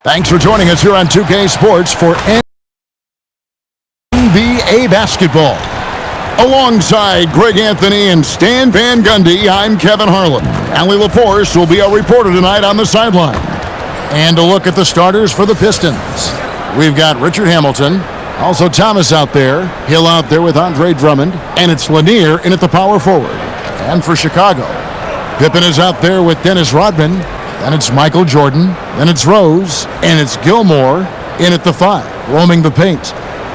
Thanks for joining us here on 2K Sports for NBA basketball. Alongside Greg Anthony and Stan Van Gundy, I'm Kevin Harlan. Allie LaForce will be our reporter tonight on the sideline. And a look at the starters for the Pistons. We've got Richard Hamilton, also Thomas out there, Hill out there with Andre Drummond, and it's Lanier in at the power forward. And for Chicago, Pippen is out there with Dennis Rodman, then it's Michael Jordan, then it's Rose, and it's Gilmore in at the 5, roaming the paint.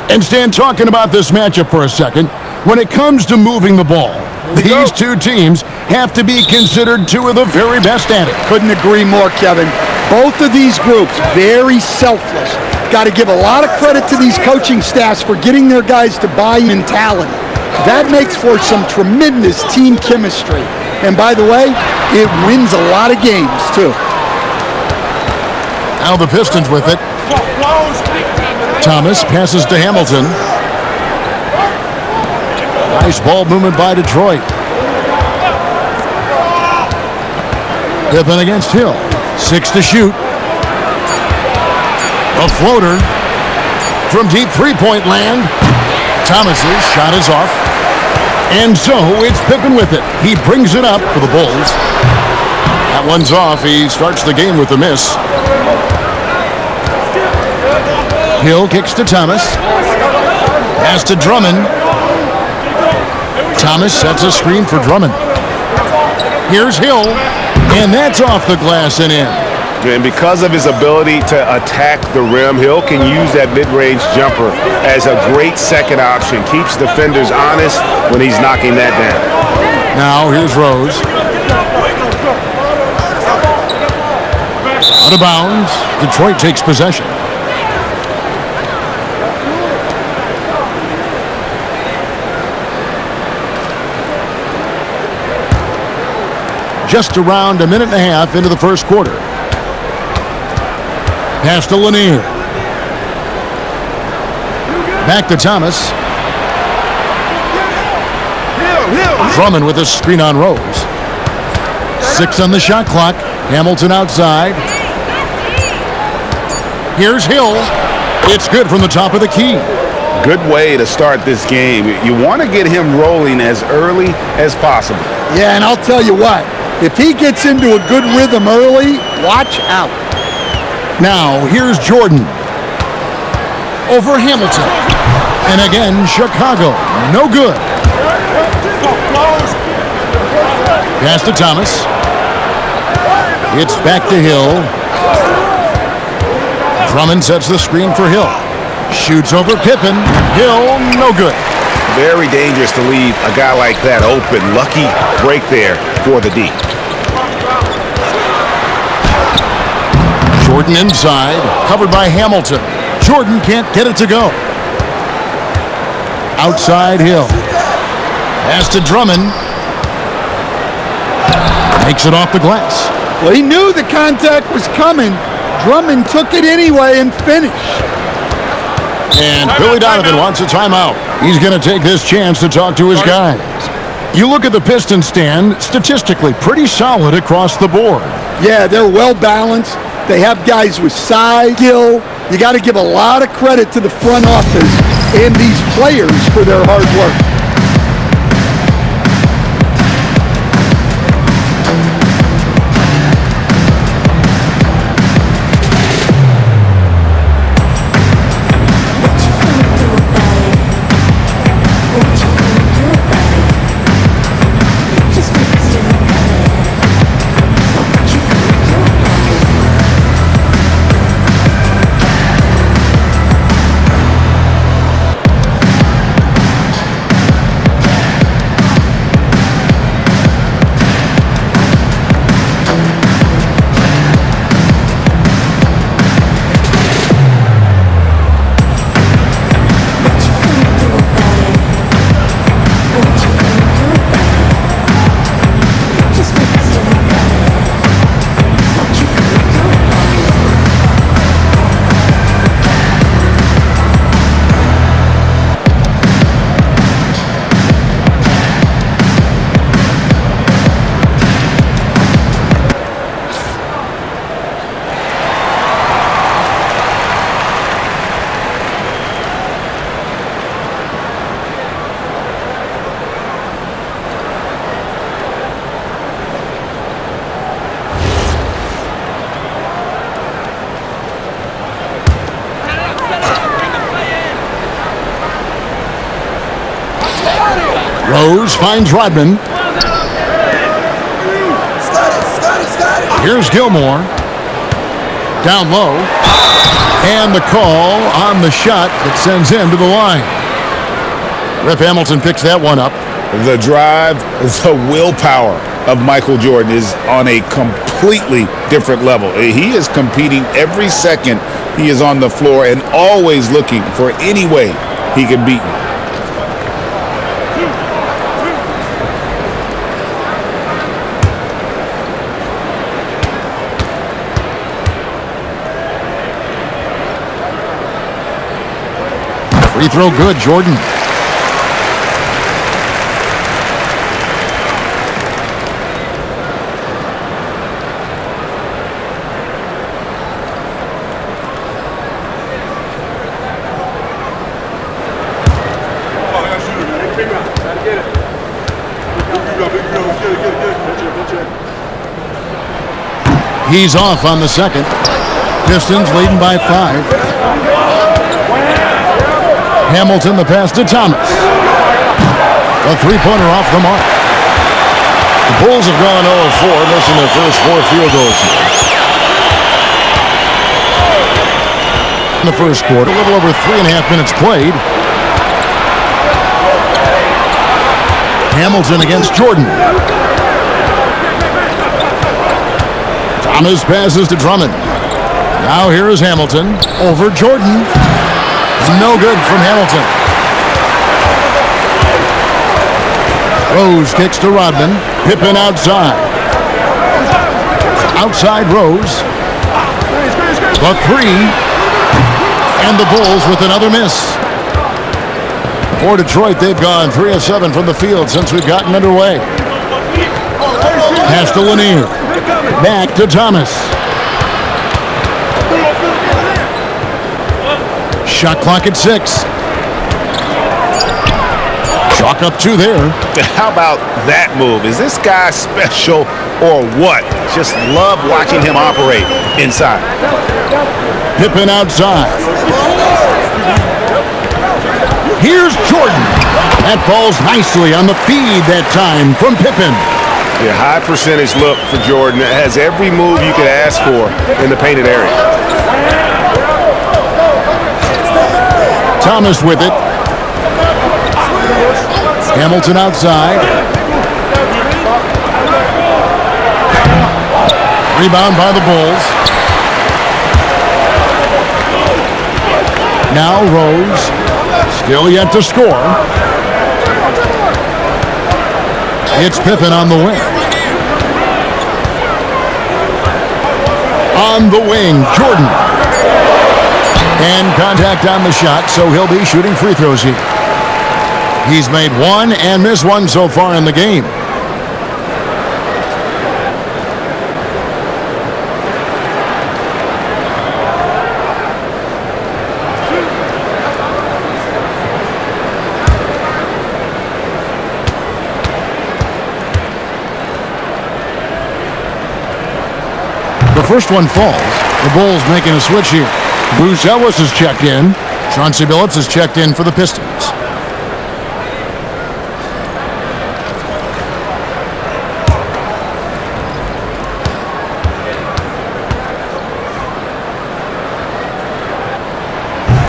And Stan, talking about this matchup for a second, when it comes to moving the ball, these two teams have to be considered two of the very best at it. Couldn't agree more, Kevin. Both of these groups, very selfless. Got to give a lot of credit to these coaching staffs for getting their guys to buy mentality. That makes for some tremendous team chemistry. And by the way, it wins a lot of games, too. Now the Pistons with it. Thomas passes to Hamilton. Nice ball movement by Detroit. Pippen against Hill. 6 to shoot. A floater from deep three-point land. Thomas's shot is off. And so it's Pippen with it. He brings it up for the Bulls. That one's off. He starts the game with a miss. Hill kicks to Thomas. Pass to Drummond. Thomas sets a screen for Drummond. Here's Hill. And that's off the glass and in. And because of his ability to attack the rim, Hill can use that mid-range jumper as a great second option. Keeps defenders honest when he's knocking that down. Now here's Rose. Out of bounds. Detroit takes possession. Just around a minute and a half into the first quarter. Pass to Lanier. Back to Thomas. Drummond with a screen on Rose. 6 on the shot clock. Hamilton outside. Here's Hill. It's good from the top of the key. Good way to start this game. You want to get him rolling as early as possible. Yeah, and I'll tell you what. If he gets into a good rhythm early, watch out. Now, here's Jordan. Over Hamilton. And again, Chicago. No good. Pass to Thomas. It's back to Hill. Drummond sets the screen for Hill. Shoots over Pippen. Hill, no good. Very dangerous to leave a guy like that open. Lucky break there for the D. Jordan inside, covered by Hamilton. Jordan can't get it to go. Outside Hill. Pass to Drummond. Makes it off the glass. Well, he knew the contact was coming. Drummond took it anyway and finished. And Billy Donovan wants a timeout. He's going to take this chance to talk to his guys. You look at the Pistons, stand, statistically pretty solid across the board. Yeah, they're well balanced. They have guys with size, skill. You got to give a lot of credit to the front office and these players for their hard work. Rose finds Rodman. Here's Gilmore. Down low. And the call on the shot that sends him to the line. Rip Hamilton picks that one up. The drive, the willpower of Michael Jordan is on a completely different level. He is competing every second he is on the floor and always looking for any way he can beat you. Free throw good, Jordan. He's off on the second. Pistons leading by 5. Hamilton the pass to Thomas. A three-pointer off the mark. The Bulls have gone 0-4, missing their first 4 field goals. In the first quarter, a little over 3.5 minutes played. Hamilton against Jordan. Thomas passes to Drummond. Now here is Hamilton over Jordan. No good from Hamilton. Rose kicks to Rodman. Pippen outside. Outside Rose. The three. And the Bulls with another miss. For Detroit, they've gone 3 of 7 from the field since we've gotten underway. Pass to Lanier. Back to Thomas. Shot clock at 6. Chalk up 2 there. How about that move? Is this guy special or what? Just love watching him operate inside. Pippen outside. Here's Jordan. That falls nicely on the feed that time from Pippen. Yeah, high percentage look for Jordan. It has every move you could ask for in the painted area. Thomas with it. Hamilton outside. Rebound by the Bulls. Now Rose. Still yet to score. It's Pippen on the wing. On the wing, Jordan. And contact on the shot, so he'll be shooting free throws here. He's made 1 and missed 1 so far in the game. The first one falls. The Bulls making a switch here. Bruce Ellis is checked in. Chauncey Billups is checked in for the Pistons.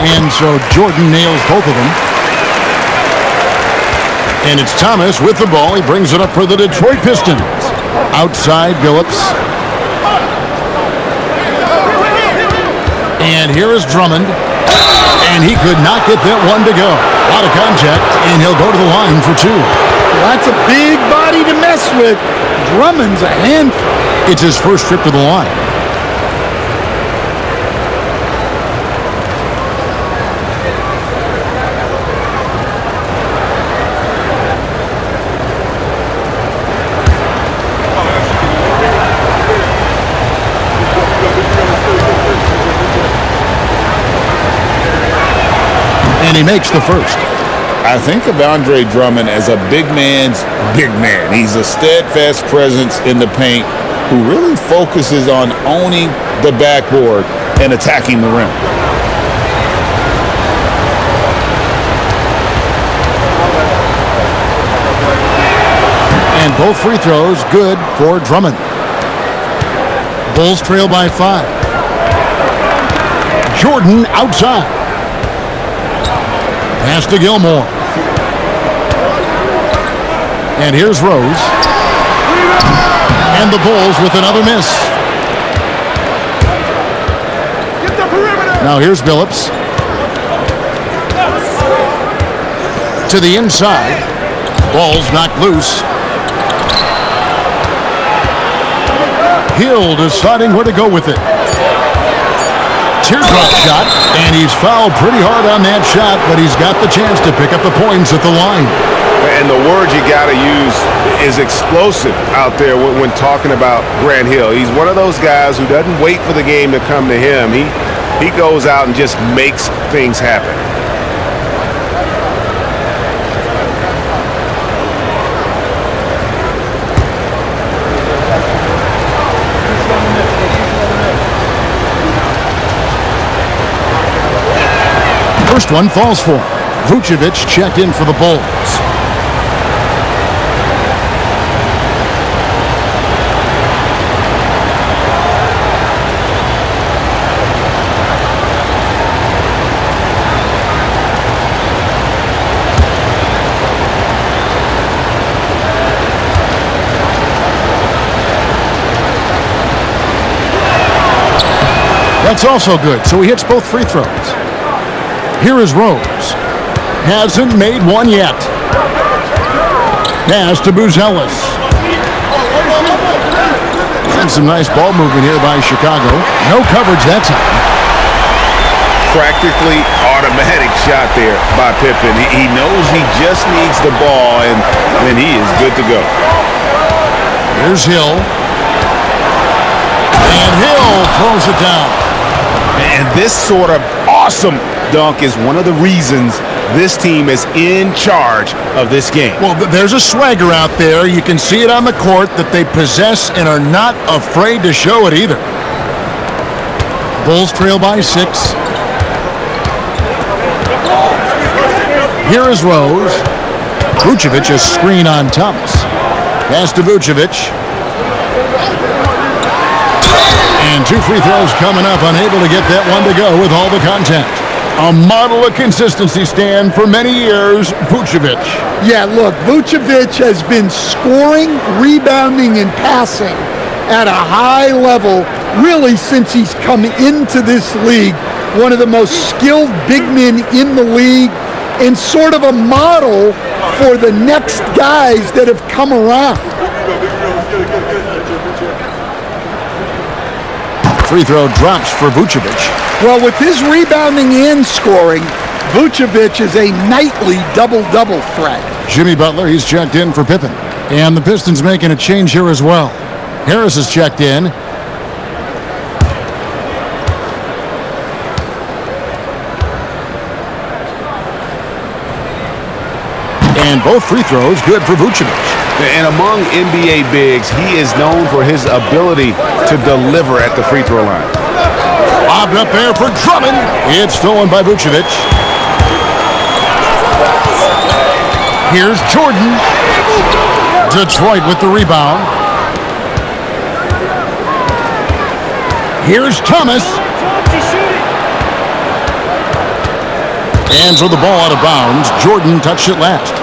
And so Jordan nails both of them. And it's Thomas with the ball. He brings it up for the Detroit Pistons. Outside Billups. And here is Drummond. And he could not get that one to go. A lot of contact, and he'll go to the line for 2. Well, that's a big body to mess with. Drummond's a handful. It's his first trip to the line. And he makes the first. I think of Andre Drummond as a big man's big man. He's a steadfast presence in the paint who really focuses on owning the backboard and attacking the rim. Both free throws good for Drummond. Bulls trail by 5. Jordan outside. Pass to Gilmore. And here's Rose. And the Bulls with another miss. Now here's Billups. To the inside. Ball's knocked loose. Hill deciding where to go with it. Teardrop shot, and he's fouled pretty hard on that shot, but he's got the chance to pick up the points at the line. And the word you got to use is explosive out there when talking about Grant Hill. He's one of those guys who doesn't wait for the game to come to him. He goes out and just makes things happen. First one falls for him. Vucevic checked in for the Bulls. That's also good, so he hits both free throws. Here is Rose. Hasn't made one yet. Pass to Buzelis. And some nice ball movement here by Chicago. No coverage that time. Practically automatic shot there by Pippen. He knows he just needs the ball, and then he is good to go. Here's Hill. And Hill throws it down. And this sort of awesome dunk is one of the reasons this team is in charge of this game. Well, there's a swagger out there. You can see it on the court that they possess and are not afraid to show it either. Bulls trail by 6. Here is Rose. Vucevic, a screen on Thomas. Pass to Vucevic. And 2 free throws coming up, unable to get that one to go with all the contact. A model of consistency, Stan, for many years, Vucevic. Yeah, look, Vucevic has been scoring, rebounding, and passing at a high level really since he's come into this league. One of the most skilled big men in the league and sort of a model for the next guys that have come around. Free throw drops for Vucevic. Well, with his rebounding and scoring, Vucevic is a nightly double-double threat. Jimmy Butler, he's checked in for Pippen. And the Pistons making a change here as well. Harris is checked in. And both free throws good for Vucevic. And among NBA bigs, he is known for his ability to deliver at the free throw line. Lobbed up there for Drummond. It's stolen by Vucevic. Here's Jordan. Detroit with the rebound. Here's Thomas. And throw the ball out of bounds. Jordan touched it last.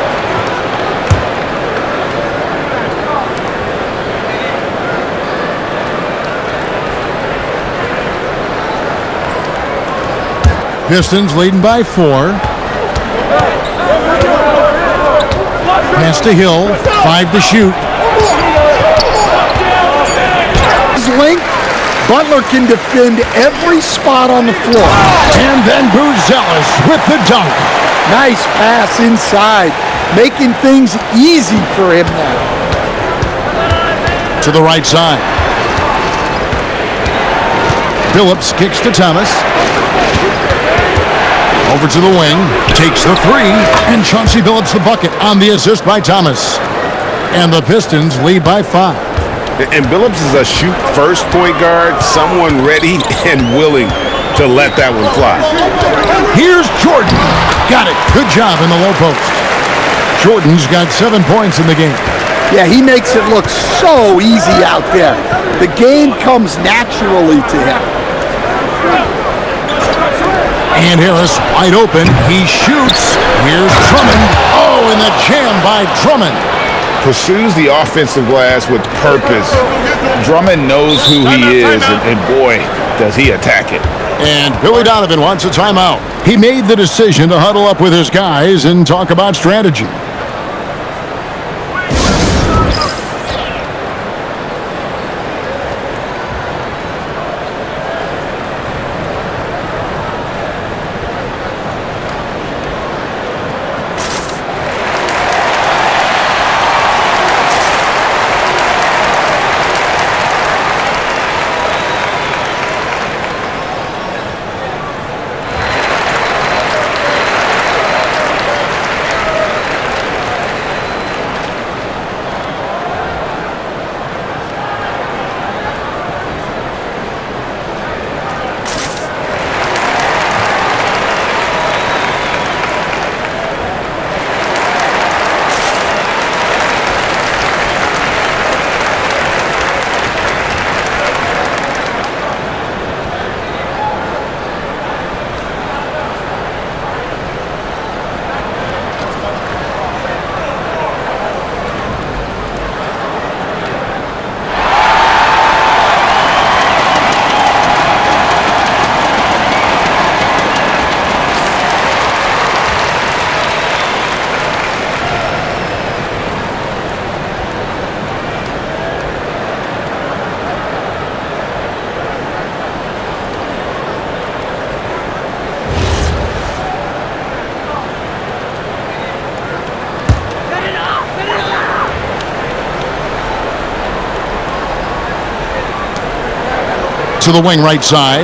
Pistons leading by 4. Pass to Hill. 5 to shoot. His length, Butler can defend every spot on the floor. And then Buzelis with the dunk. Nice pass inside, making things easy for him now. To the right side. Billups kicks to Thomas. Over to the wing, takes the 3, and Chauncey Billups the bucket on the assist by Thomas. And the Pistons lead by 5. And Billups is a shoot-first point guard, someone ready and willing to let that one fly. Here's Jordan. Got it. Good job in the low post. Jordan's got 7 points in the game. Yeah, he makes it look so easy out there. The game comes naturally to him. And Harris wide open. He shoots. Here's Drummond. Oh, and the jam by Drummond. Pursues the offensive glass with purpose. Drummond knows who he is, and boy, does he attack it. And Billy Donovan wants a timeout. He made the decision to huddle up with his guys and talk about strategy. To the wing right side.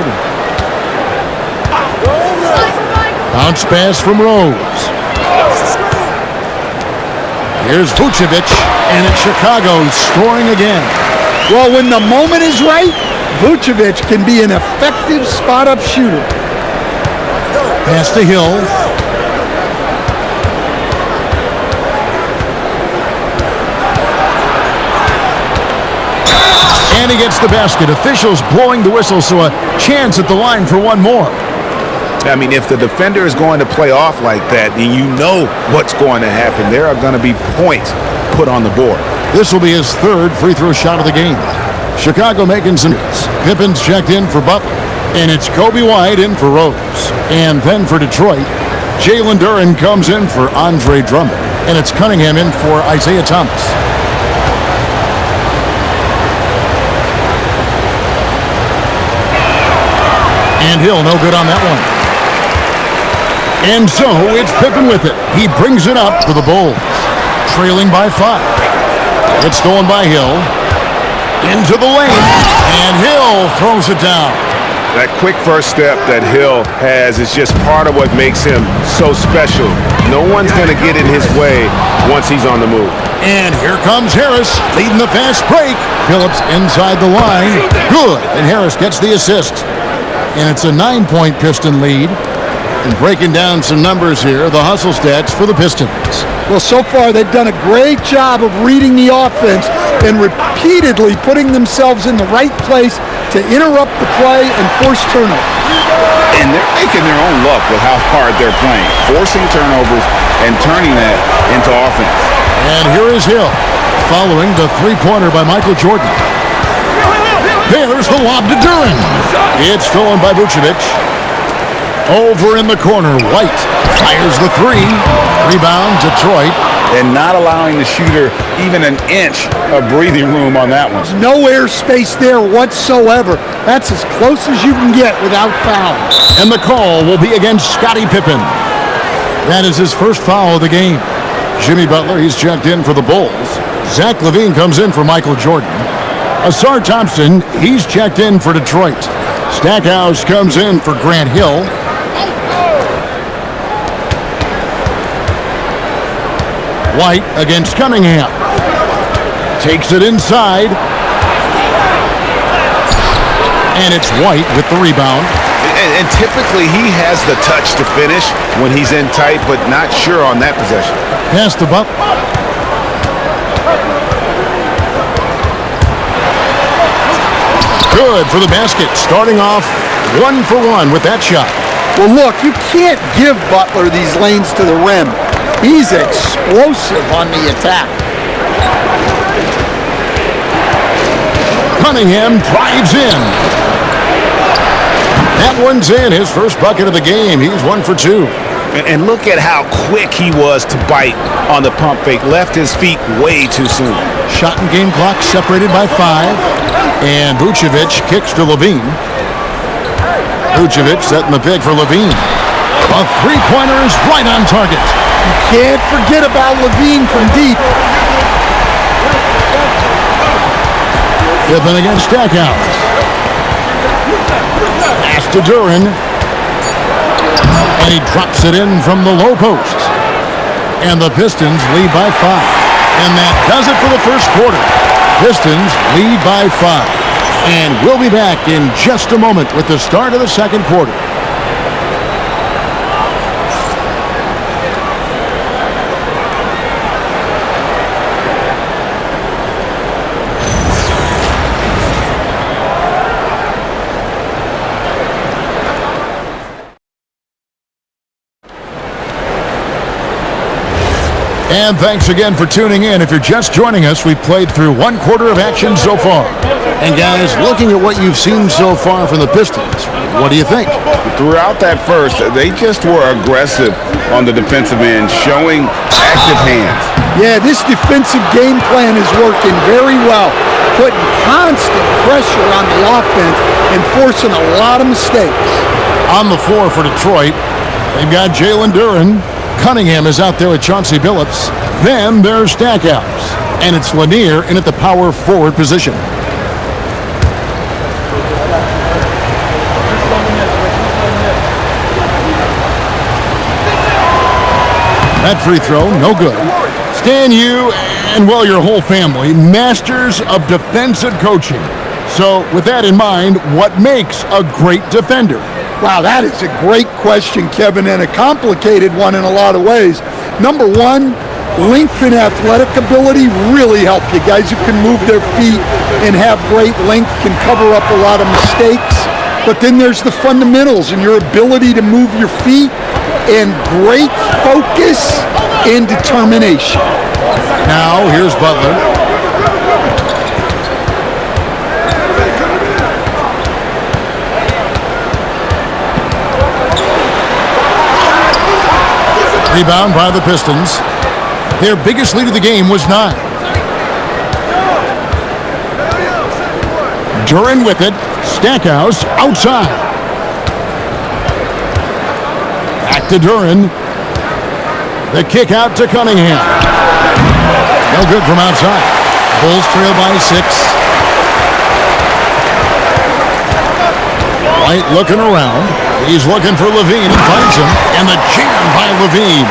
Bounce pass from Rose. Here's Vucevic, and it's Chicago scoring again. Well, when the moment is right, Vucevic can be an effective spot-up shooter. Pass to Hill. And he gets the basket. Officials blowing the whistle, so a chance at the line for one more. I mean, if the defender is going to play off like that, then you know what's going to happen. There are going to be points put on the board. This will be his third free throw shot of the game. Chicago making some hits. Pippen's checked in for Butler. And it's Kobe White in for Rose. And then for Detroit, Jalen Duren comes in for Andre Drummond. And it's Cunningham in for Isaiah Thomas. And Hill, no good on that one. And so it's Pippen with it. He brings it up for the Bulls, trailing by 5. It's stolen by Hill. Into the lane, and Hill throws it down. That quick first step that Hill has is just part of what makes him so special. No one's going to get in his way once he's on the move. And here comes Harris, leading the fast break. Phillips inside the line. Good, and Harris gets the assist. And it's a 9-point Piston lead. And breaking down some numbers here, the hustle stats for the Pistons. Well, so far they've done a great job of reading the offense and repeatedly putting themselves in the right place to interrupt the play and force turnovers. And they're making their own luck with how hard they're playing, forcing turnovers and turning that into offense. And here is Hill, following the three-pointer by Michael Jordan. There's the lob to Duren. It's stolen by Vucevic. Over in the corner, White fires the three. Rebound, Detroit. And not allowing the shooter even an inch of breathing room on that one. No air space there whatsoever. That's as close as you can get without foul. And the call will be against Scottie Pippen. That is his first foul of the game. Jimmy Butler, he's checked in for the Bulls. Zach LaVine comes in for Michael Jordan. Asar Thompson, he's checked in for Detroit. Stackhouse comes in for Grant Hill. White against Cunningham. Takes it inside. And it's White with the rebound. And typically he has the touch to finish when he's in tight, but not sure on that possession. Pass to Butler. Good for the basket, starting off 1 for 1 with that shot. Well, look, you can't give Butler these lanes to the rim. He's explosive on the attack. Cunningham drives in. That one's in, his first bucket of the game. He's 1 for 2. And look at how quick he was to bite on the pump fake. Left his feet way too soon. Shot and game clock separated by 5. And Vucevic kicks to Levine. Vucevic setting the pick for Levine. A three-pointer is right on target. You can't forget about Levine from deep. Pippen against Stackhouse. Pass to Duran. And he drops it in from the low post. And the Pistons lead by 5. And that does it for the first quarter. Pistons lead by 5. And we'll be back in just a moment with the start of the second quarter. And thanks again for tuning in. If you're just joining us, we've played through 1 quarter of action so far. And guys, looking at what you've seen so far from the Pistons, what do you think? Throughout that first, they just were aggressive on the defensive end, showing active hands. Yeah, this defensive game plan is working very well, putting constant pressure on the offense and forcing a lot of mistakes. On the floor for Detroit, they've got Jalen Duran. Cunningham is out there with Chauncey Billups. Then there's Stackhouse. And it's Lanier in at the power forward position. That free throw, no good. Stan, you and, well, your whole family, masters of defensive coaching. So with that in mind, what makes a great defender? Wow, that is a great question, Kevin, and a complicated one in a lot of ways. Number one, length and athletic ability really help you. Guys who can move their feet and have great length can cover up a lot of mistakes. But then there's the fundamentals and your ability to move your feet and great focus and determination. Now, here's Butler. Rebound by the Pistons. Their biggest lead of the game was 9. Duran with it. Stackhouse outside. Back to Duran. The kick out to Cunningham. No good from outside. Bulls trail by 6. White looking around. He's looking for Levine and finds him. And the jam by Levine.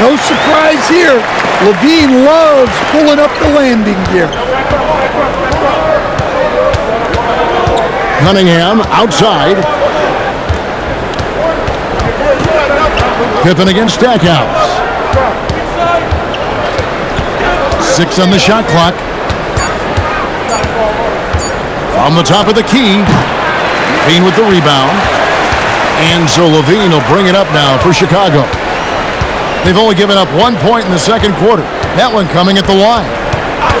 No surprise here. Levine loves pulling up the landing gear. Cunningham outside. Pippen against Stackhouse. 6 on the shot clock. From the top of the key. Levine with the rebound. And so Levine will bring it up now for Chicago. They've only given up 1 point in the second quarter. That one coming at the line.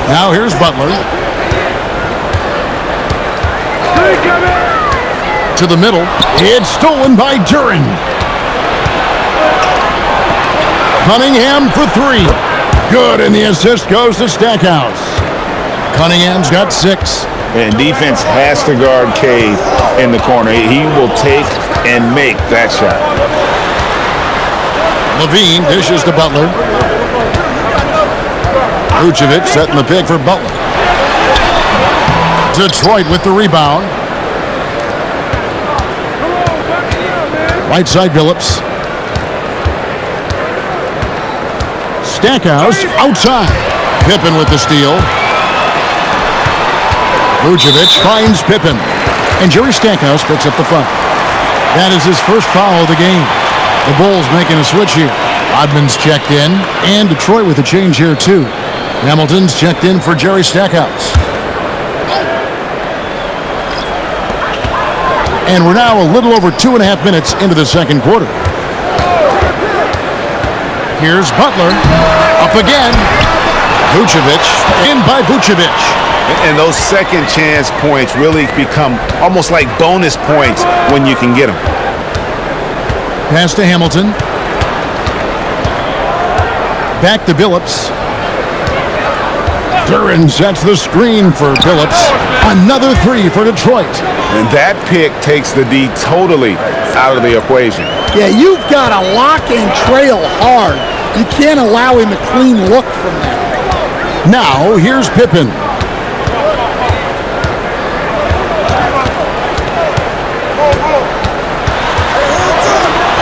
Now here's Butler. To the middle. It's stolen by Duran. Cunningham for 3. Good, and the assist goes to Stackhouse. Cunningham's got 6. And defense has to guard Cade in the corner. He will take and make that shot. Levine dishes to Butler. Vucevic setting the pick for Butler. Detroit with the rebound. Right side Billups. Stackhouse outside. Pippen with the steal. Vucevic finds Pippen. And Jerry Stackhouse picks up the foul. That is his first foul of the game. The Bulls making a switch here. Rodman's checked in. And Detroit with a change here too. Hamilton's checked in for Jerry Stackhouse. And we're now a little over 2.5 minutes into the second quarter. Here's Butler. Up again. Vucevic. In by Vucevic. And those second chance points really become almost like bonus points when you can get them. Pass to Hamilton. Back to Billups. Duren sets the screen for Billups. Another three for Detroit. And that pick takes the D totally out of the equation. Yeah, you've got to lock and trail hard. You can't allow him a clean look from that. Now, here's Pippen.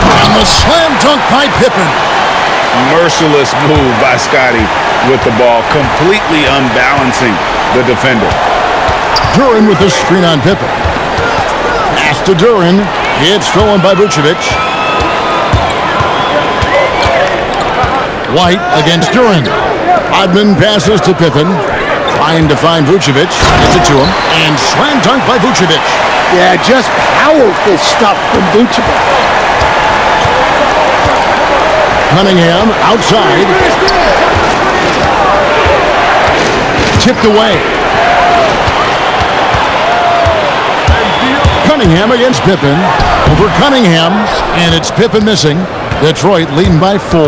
And the slam dunk by Pippen. Merciless move by Scotty with the ball, completely unbalancing the defender. Duren with the screen on Pippen. Pass to Duren. It's stolen by Vucevic. White against Duren. Rodman passes to Pippen. Trying to find Vucevic. Gets it to him. And slam dunk by Vucevic. Yeah, just powerful stuff from Vucevic. Cunningham outside. Tipped away. Cunningham against Pippen. Over Cunningham. And it's Pippen missing. Detroit leading by 4.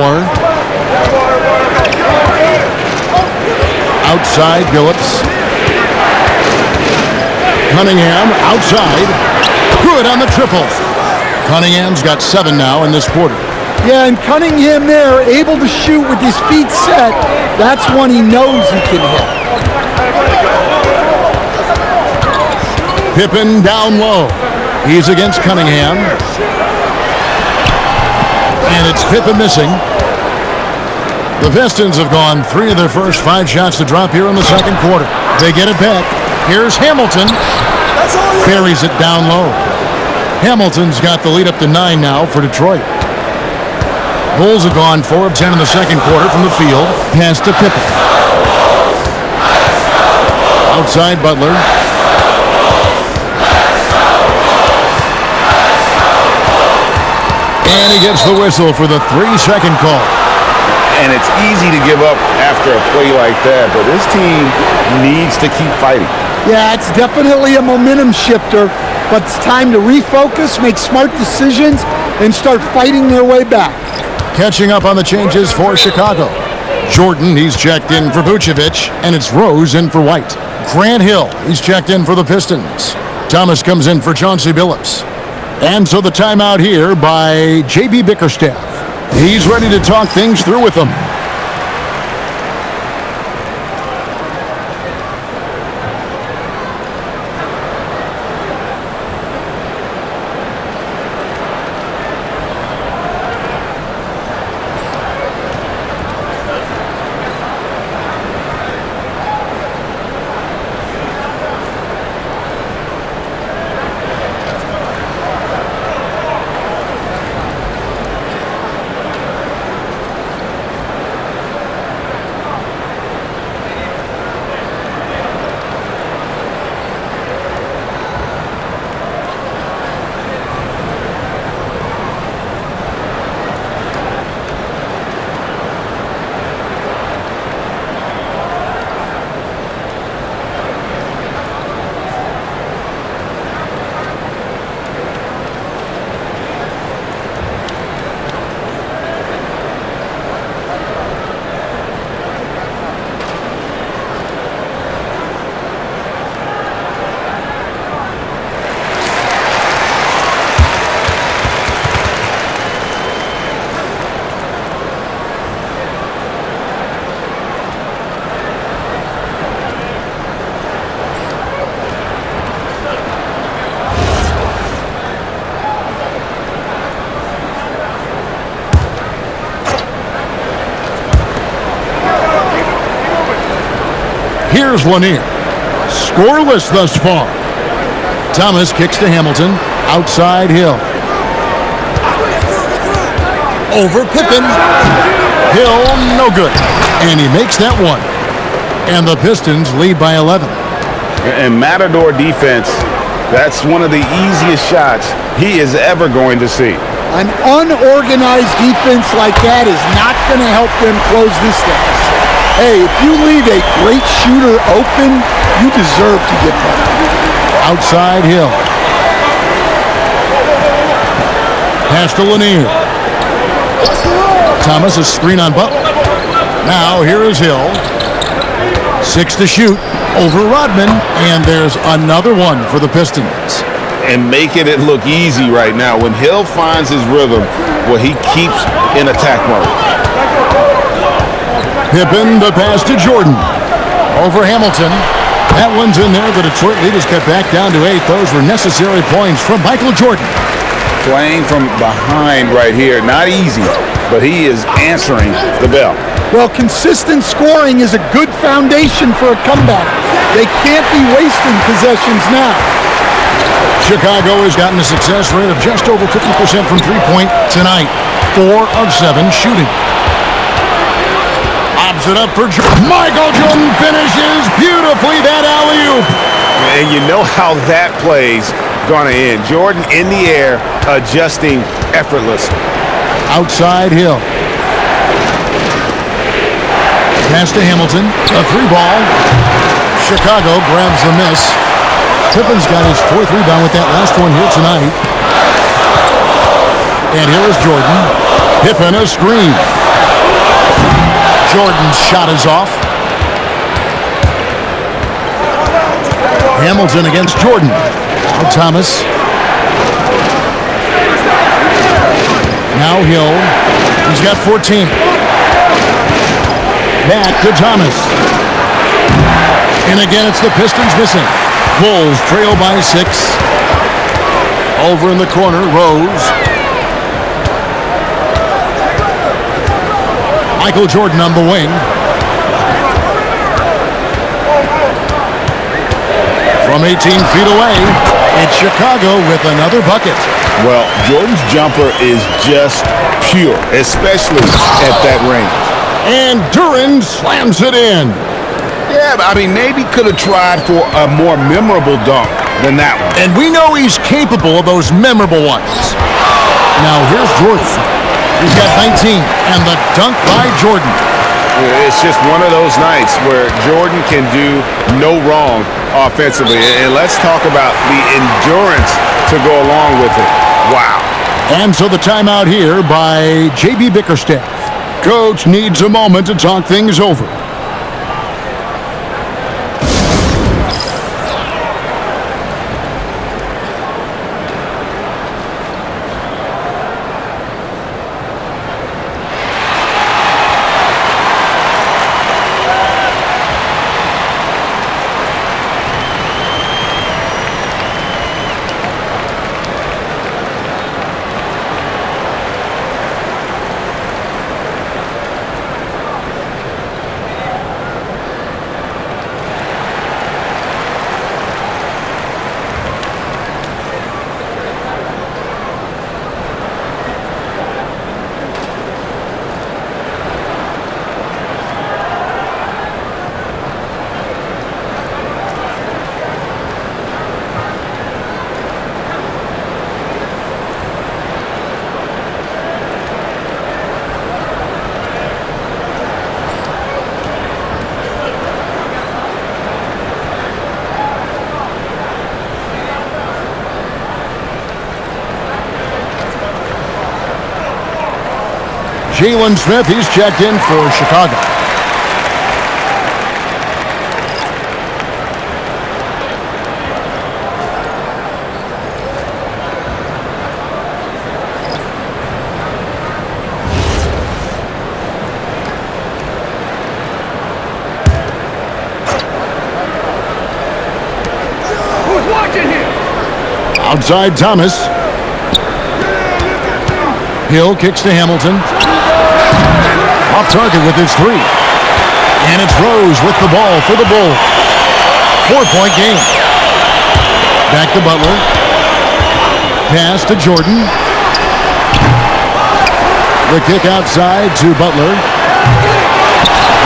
Outside Billups. Cunningham outside. Good on the triple. Cunningham's got 7 now in this quarter. Yeah, and Cunningham there, able to shoot with his feet set. That's one he knows he can hit. Pippen down low. He's against Cunningham. And it's Pippen missing. The Pistons have gone 3 of their first 5 shots to drop here in the second quarter. They get it back. Here's Hamilton. Buries it down low. Hamilton's got the lead up to 9 now for Detroit. Bulls have gone 4 of 10 in the second quarter from the field. Pass to Pippen. Outside Butler. And he gets the whistle for the 3-second call. And it's easy to give up after a play like that, but this team needs to keep fighting. Yeah, it's definitely a momentum shifter, but it's time to refocus, make smart decisions, and start fighting their way back. Catching up on the changes for Chicago. Jordan, he's checked in for Vucevic, and it's Rose in for White. Grant Hill, he's checked in for the Pistons. Thomas comes in for Chauncey Billups. And so the timeout here by J.B. Bickerstaff. He's ready to talk things through with them. Here's Lanier. Scoreless thus far. Thomas kicks to Hamilton. Outside Hill. Over Pippen. Hill, no good. And he makes that one. And the Pistons lead by 11. And Matador defense That's one of the easiest shots he is ever going to see. An unorganized defense like that is not going to help them close this deficit. Hey, if you leave a great shooter open, you deserve to get better. Outside Hill. Pass to Lanier. Thomas, a screen on Butler. Now here is Hill. 6 to shoot over Rodman, and there's another one for the Pistons. And making it look easy right now. When Hill finds his rhythm, well, he keeps in attack mode. Pippen, the pass to Jordan. Over Hamilton. That one's in there. The Detroit lead is cut back down to 8. Those were necessary points from Michael Jordan. Playing from behind right here. Not easy, but he is answering the bell. Well, consistent scoring is a good foundation for a comeback. They can't be wasting possessions now. Chicago has gotten a success rate of just over 50% from three-point tonight. 4 of 7 shooting. Lobs it up for Jordan. Michael Jordan finishes beautifully that alley-oop. And you know how that play's gonna end. Jordan in the air, adjusting effortlessly. Outside Hill. Pass to Hamilton. A 3-ball. Chicago grabs the miss. Pippen's got his 4th rebound with that last one here tonight. And here is Jordan. Pippen a screen. Jordan's shot is off. Hamilton against Jordan. Now Thomas. Now Hill. He's got 14. Back to Thomas. And again, it's the Pistons missing. Bulls trail by 6. Over in the corner, Rose. Michael Jordan on the wing. From 18 feet away, it's Chicago with another bucket. Well, Jordan's jumper is just pure, especially at that range. And Duran slams it in. Yeah, but I mean, maybe could have tried for a more memorable dunk than that one. And we know he's capable of those memorable ones. Now here's Jordan. He's got 19, and the dunk by Jordan. It's just one of those nights where Jordan can do no wrong offensively. And let's talk about the endurance to go along with it. Wow. And so the timeout here by J.B. Bickerstaff. Coach needs a moment to talk things over. Jalen Smith, he's checked in for Chicago. Who's watching here? Outside Thomas. Hill kicks to Hamilton. Off target with his 3. And it's Rose with the ball for the Bulls. 4-point game. Back to Butler. Pass to Jordan. The kick outside to Butler.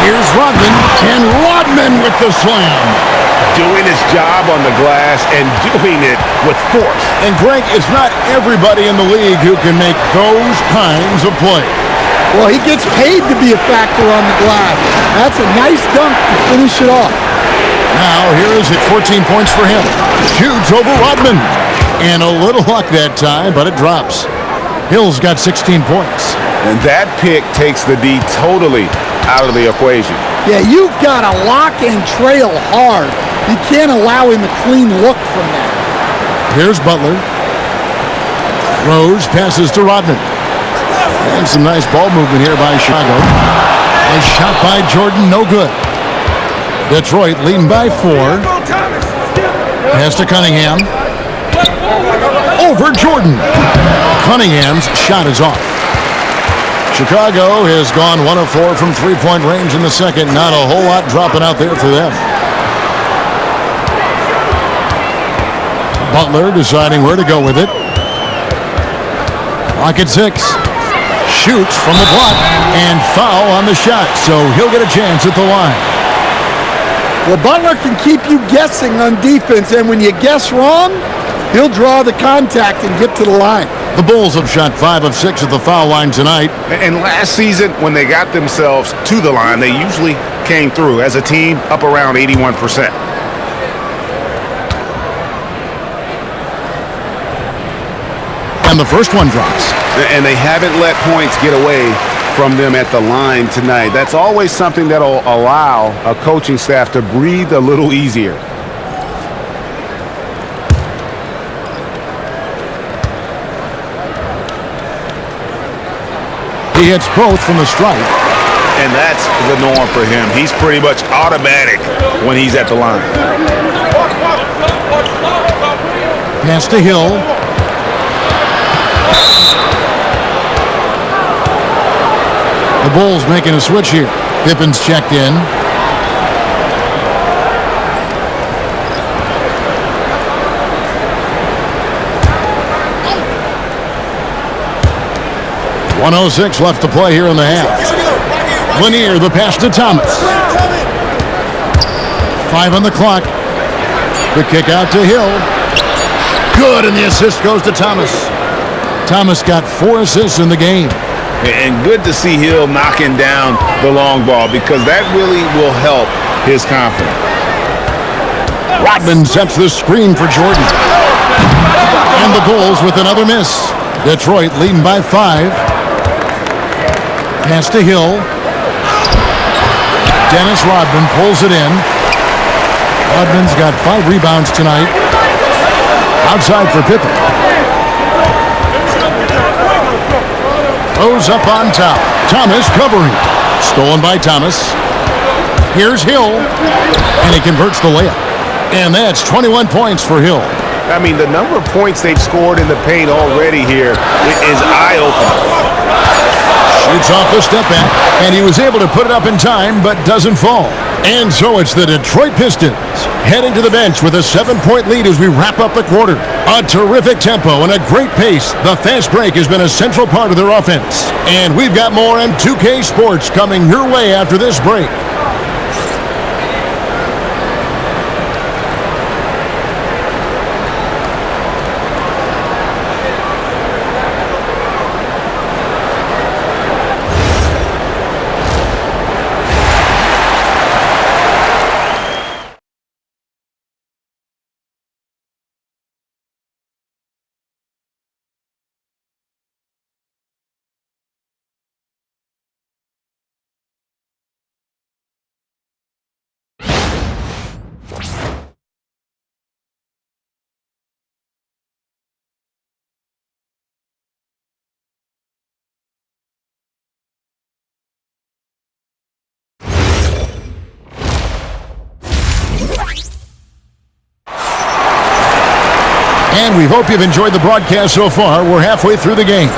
Here's Rodman, and Rodman with the slam. Doing his job on the glass and doing it with force. And Greg, it's not everybody in the league who can make those kinds of plays. Well, he gets paid to be a factor on the glass. That's a nice dunk to finish it off. Now, here is it, 14 points for him. Shoots over Rodman. And a little luck that time, but it drops. Hill's got 16 points. And that pick takes the D totally out of the equation. Yeah, you've got to lock and trail hard. You can't allow him a clean look from that. Here's Butler. Rose passes to Rodman. And some nice ball movement here by Chicago. A shot by Jordan, no good. Detroit leading by 4. Pass to Cunningham. Over Jordan. Cunningham's shot is off. Chicago has gone 1 of 4 from three-point range in the second. Not a whole lot dropping out there for them. Butler deciding where to go with it. Clock at 6. Shoots from the block and foul on the shot, so he'll get a chance at the line. Well, Butler can keep you guessing on defense, and when you guess wrong, he'll draw the contact and get to the line. The Bulls have shot 5 of 6 at the foul line tonight. And last season, when they got themselves to the line, they usually came through as a team up around 81%. And the first one drops. And they haven't let points get away from them at the line tonight. That's always something that'll allow a coaching staff to breathe a little easier. He hits both from the stripe. And that's the norm for him. He's pretty much automatic when he's at the line. Pass to Hill. The Bulls making a switch here. Pippen's checked in. .106 left to play here in the half. Lanier, the pass to Thomas. 5 on the clock. The kick out to Hill. Good, and the assist goes to Thomas. Thomas got 4 assists in the game. And good to see Hill knocking down the long ball because that really will help his confidence. Rodman sets the screen for Jordan. And the Bulls with another miss. Detroit leading by 5. Pass to Hill. Dennis Rodman pulls it in. Rodman's got 5 rebounds tonight. Outside for Pippen. Rose up on top. Thomas covering. Stolen by Thomas. Here's Hill. And he converts the layup. And that's 21 points for Hill. I mean, the number of points they've scored in the paint already here is eye-opening. Shoots off the step back, and he was able to put it up in time, but doesn't fall. And so it's the Detroit Pistons heading to the bench with a 7-point lead as we wrap up the quarter. A terrific tempo and a great pace. The fast break has been a central part of their offense. And we've got more on 2K Sports coming your way after this break. And we hope you've enjoyed the broadcast so far. We're halfway through the game.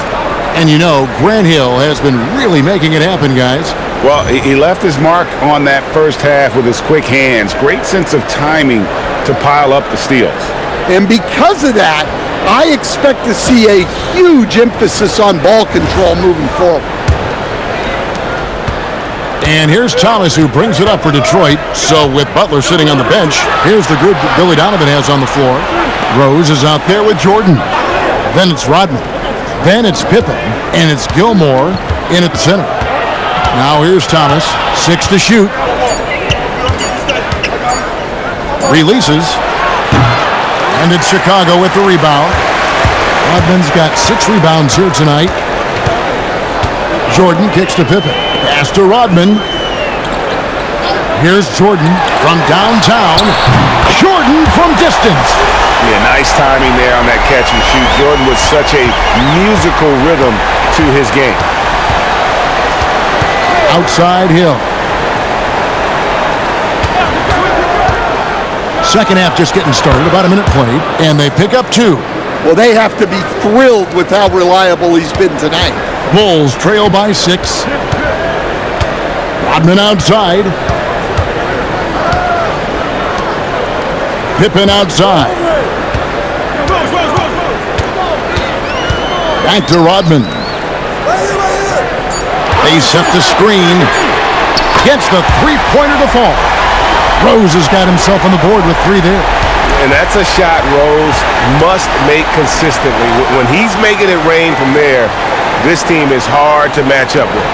And you know, Grant Hill has been really making it happen, guys. Well, he left his mark on that first half with his quick hands. Great sense of timing to pile up the steals. And because of that, I expect to see a huge emphasis on ball control moving forward. And here's Thomas, who brings it up for Detroit. So with Butler sitting on the bench, here's the group that Billy Donovan has on the floor. Rose is out there with Jordan. Then it's Rodman. Then it's Pippen. And it's Gilmore in at the center. Now here's Thomas. 6 to shoot. Releases. And it's Chicago with the rebound. Rodman's got 6 rebounds here tonight. Jordan kicks to Pippen. Pass to Rodman. Here's Jordan from downtown. Jordan from distance. Yeah, nice timing there on that catch and shoot. Jordan with such a musical rhythm to his game. Outside Hill. Second half just getting started, about a minute played, and they pick up 2. Well, they have to be thrilled with how reliable he's been tonight. Bulls trail by 6. Rodman outside. Pippen outside. Back to Rodman. They set the screen. Gets the three-pointer to fall. Rose has got himself on the board with 3 there. And that's a shot Rose must make consistently. When he's making it rain from there, this team is hard to match up with.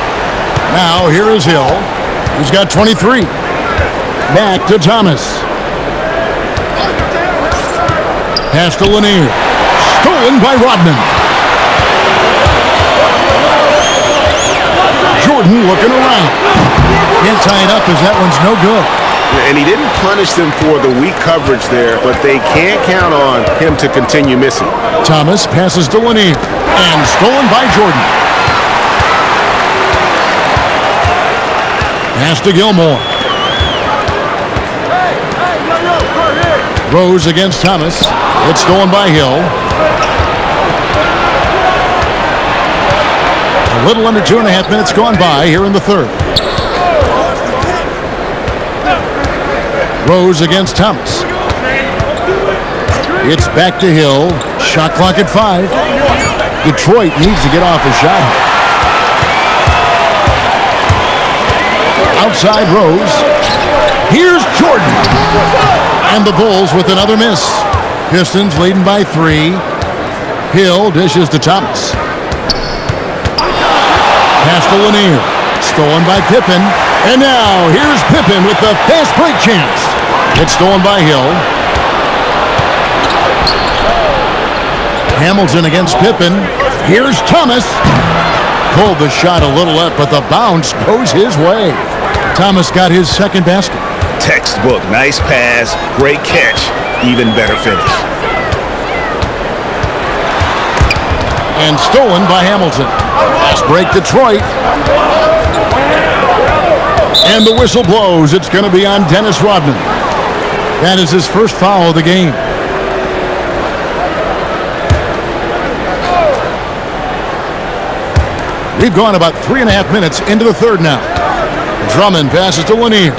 Now here is Hill. He's got 23. Back to Thomas. Pass to Lanier. Stolen by Rodman. Jordan looking around. Can't tie it up as that one's no good. And he didn't punish them for the weak coverage there, but they can't count on him to continue missing. Thomas passes to Lanier. And stolen by Jordan. Pass to Gilmore. Rose against Thomas. It's stolen by Hill. A little under 2.5 minutes gone by here in the third. Rose against Thomas. It's back to Hill. Shot clock at 5. Detroit needs to get off a shot. Outside Rose. Here's Jordan. And the Bulls with another miss. Pistons leading by 3. Hill dishes to Thomas. Pass to Lanier. Stolen by Pippen. And now here's Pippen with the fast break chance. It's stolen by Hill. Hamilton against Pippen. Here's Thomas. Pulled the shot a little up, but the bounce goes his way. Thomas got his second basket. Textbook. Nice pass. Great catch. Even better finish. And stolen by Hamilton. Fast break Detroit. And the whistle blows. It's going to be on Dennis Rodman. That is his first foul of the game. We've gone about 3.5 minutes into the third now. Drummond passes to Lanier.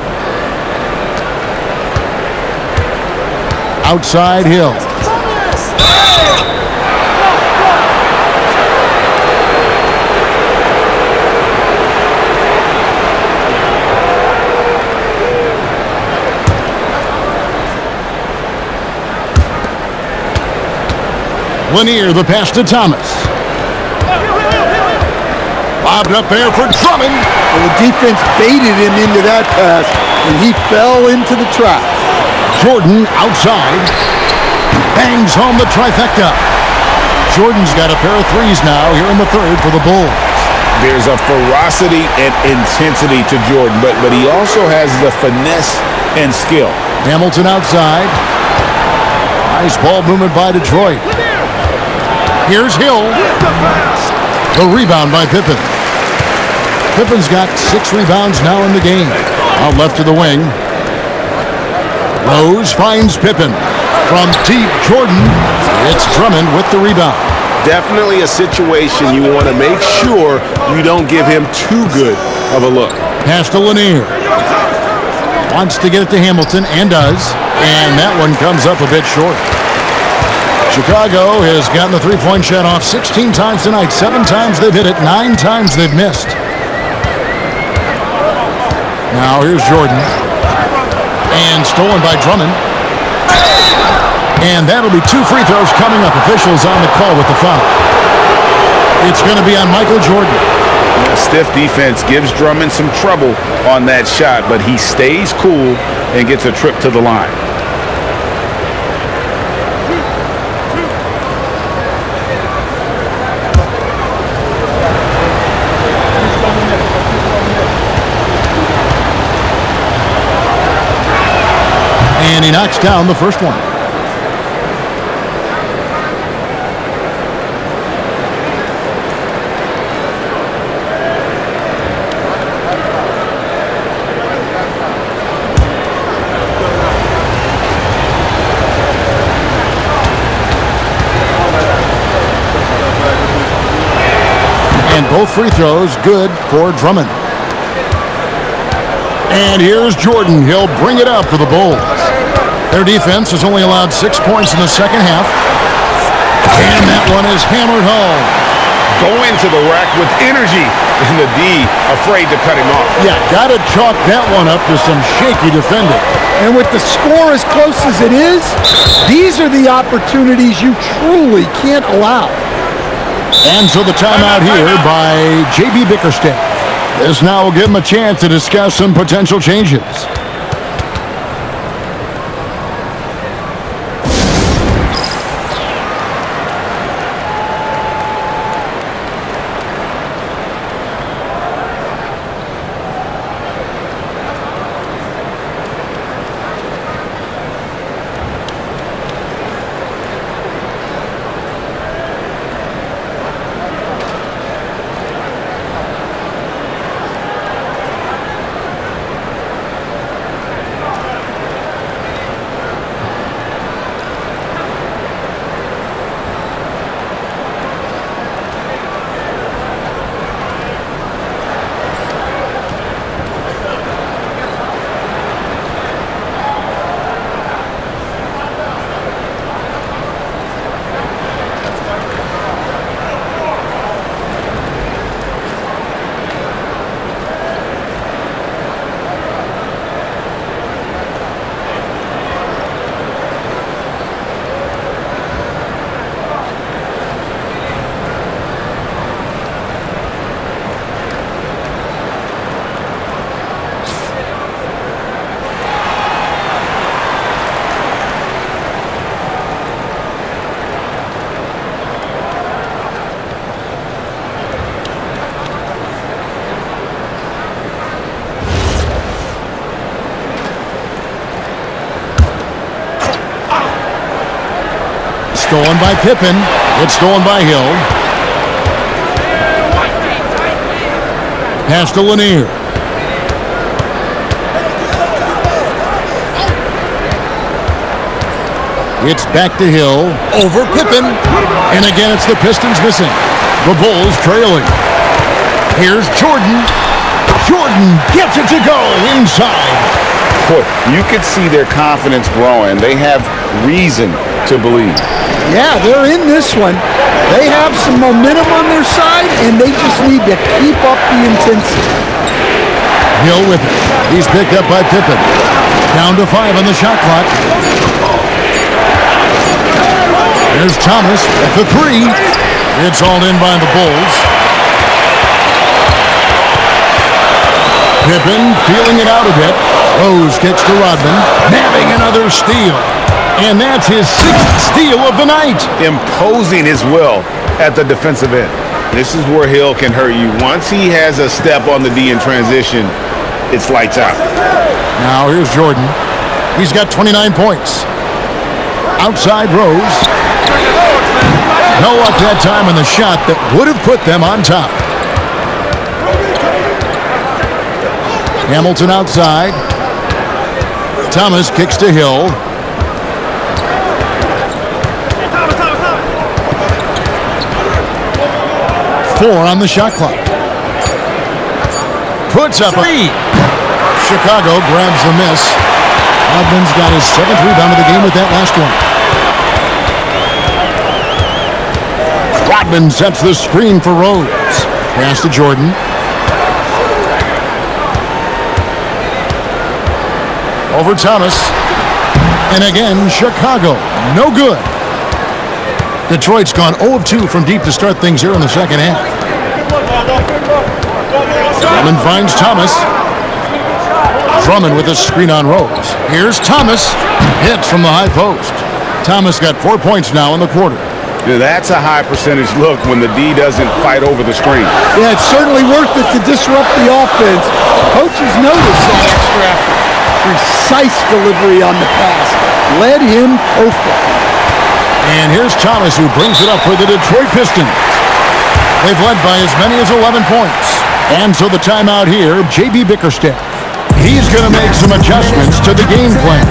Outside Hill. Lanier, the pass to Thomas. Lobbed up there for Drummond. Well, the defense baited him into that pass, and he fell into the trap. Jordan outside. Bangs home the trifecta. Jordan's got a pair of threes now here in the third for the Bulls. There's a ferocity and intensity to Jordan, but he also has the finesse and skill. Hamilton outside. Nice ball movement by Detroit. Here's Hill. The rebound by Pippen. Pippen's got 6 rebounds now in the game. Out left to the wing. Rose finds Pippen. From deep, Jordan. It's Drummond with the rebound. Definitely a situation you want to make sure you don't give him too good of a look. Pass to Lanier. Wants to get it to Hamilton, and does. And that one comes up a bit short. Chicago has gotten the three-point shot off 16 times tonight. 7 times they've hit it, 9 times they've missed. Now here's Jordan. And stolen by Drummond. And that'll be 2 free throws coming up. Officials on the call with the foul. It's going to be on Michael Jordan. Stiff defense gives Drummond some trouble on that shot, but he stays cool and gets a trip to the line. And he knocks down the first one. And both free throws good for Drummond. And here's Jordan. He'll bring it up for the Bulls. Their defense has only allowed 6 points in the second half. And that one is hammered home. Going to the rack with energy, and the D afraid to cut him off. Yeah, got to chalk that one up to some shaky defending. And with the score as close as it is, these are the opportunities you truly can't allow. And so the timeout here by J.B. Bickerstaff. This now will give him a chance to discuss some potential changes. Stolen by Pippen. It's stolen by Hill. Pass to Lanier. It's back to Hill. Over Pippen. And again, it's the Pistons missing. The Bulls trailing. Here's Jordan. Jordan gets it to go inside. Boy, you could see their confidence growing. They have reason to believe. Yeah, they're in this one. They have some momentum on their side, and they just need to keep up the intensity. Hill with it. He's picked up by Pippen. Down to 5 on the shot clock. There's Thomas at the 3. It's hauled in by the Bulls. Pippen feeling it out a bit. Rose kicks to Rodman. Nabbing another steal. And that's his 6th steal of the night. Imposing his will at the defensive end. This is where Hill can hurt you. Once he has a step on the D in transition, it's lights out. Now here's Jordan. He's got 29 points. Outside Rose. No luck that time on the shot that would have put them on top. Hamilton outside. Thomas kicks to Hill. 4 on the shot clock. Puts up a lead. Chicago grabs the miss. Rodman's got his 7th rebound of the game with that last one. Rodman sets the screen for Rose. Pass to Jordan. Over Thomas. And again, Chicago. No good. Detroit's gone 0 of 2 from deep to start things here in the second half. Drummond finds Thomas. Drummond with a screen on Rose. Here's Thomas. Hits from the high post. Thomas got 4 points now in the quarter. Yeah, that's a high percentage look when the D doesn't fight over the screen. Yeah, it's certainly worth it to disrupt the offense. Coaches notice that extra effort. Precise delivery on the pass. Led him perfectly. And here's Thomas, who brings it up for the Detroit Pistons. They've led by as many as 11 points. And so the timeout here, J.B. Bickerstaff. He's going to make some adjustments to the game plan.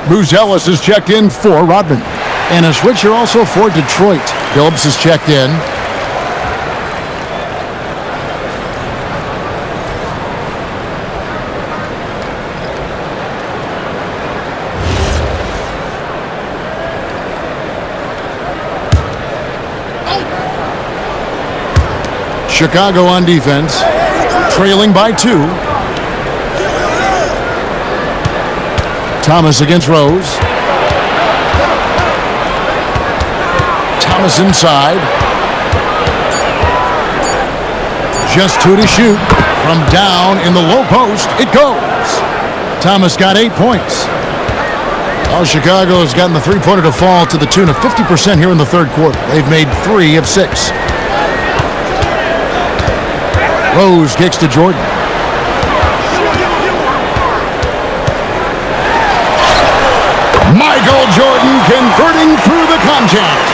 Bruce Ellis is checked in for Rodman. And a switcher also for Detroit. Phillips is checked in. Chicago on defense, trailing by 2. Thomas against Rose. Thomas inside. Just 2 to shoot. From down in the low post, it goes. Thomas got 8 points. Well, Chicago has gotten the three-pointer to fall to the tune of 50% here in the third quarter. They've made 3 of 6. Rose kicks to Jordan. Michael Jordan converting through the contact.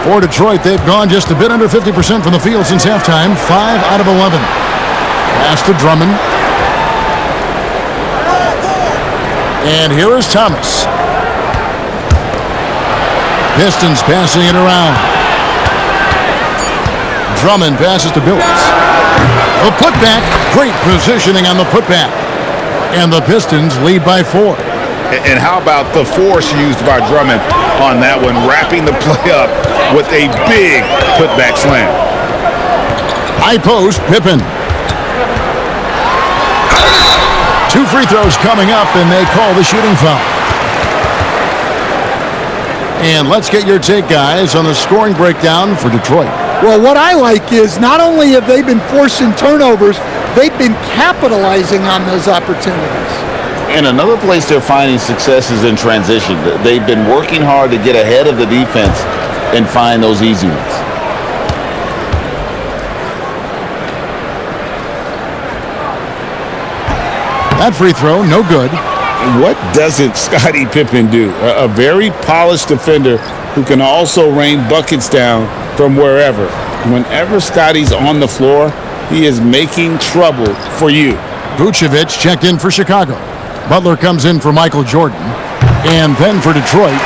For Detroit, they've gone just a bit under 50% from the field since halftime. 5 out of 11. Pass to Drummond. And here is Thomas. Pistons passing it around. Drummond passes to Billups. The putback. Great positioning on the putback. And the Pistons lead by 4. And how about the force used by Drummond on that one, wrapping the play up with a big putback slam. High post, Pippen. 2 free throws coming up, and they call the shooting foul. And let's get your take, guys, on the scoring breakdown for Detroit. Well, what I like is not only have they been forcing turnovers, they've been capitalizing on those opportunities. And another place they're finding success is in transition. They've been working hard to get ahead of the defense and find those easy ones. That free throw, no good. What doesn't Scottie Pippen do? A very polished defender who can also rain buckets down from wherever. Whenever Scottie's on the floor, he is making trouble for you. Vucevic checked in for Chicago. Butler comes in for Michael Jordan. And then for Detroit,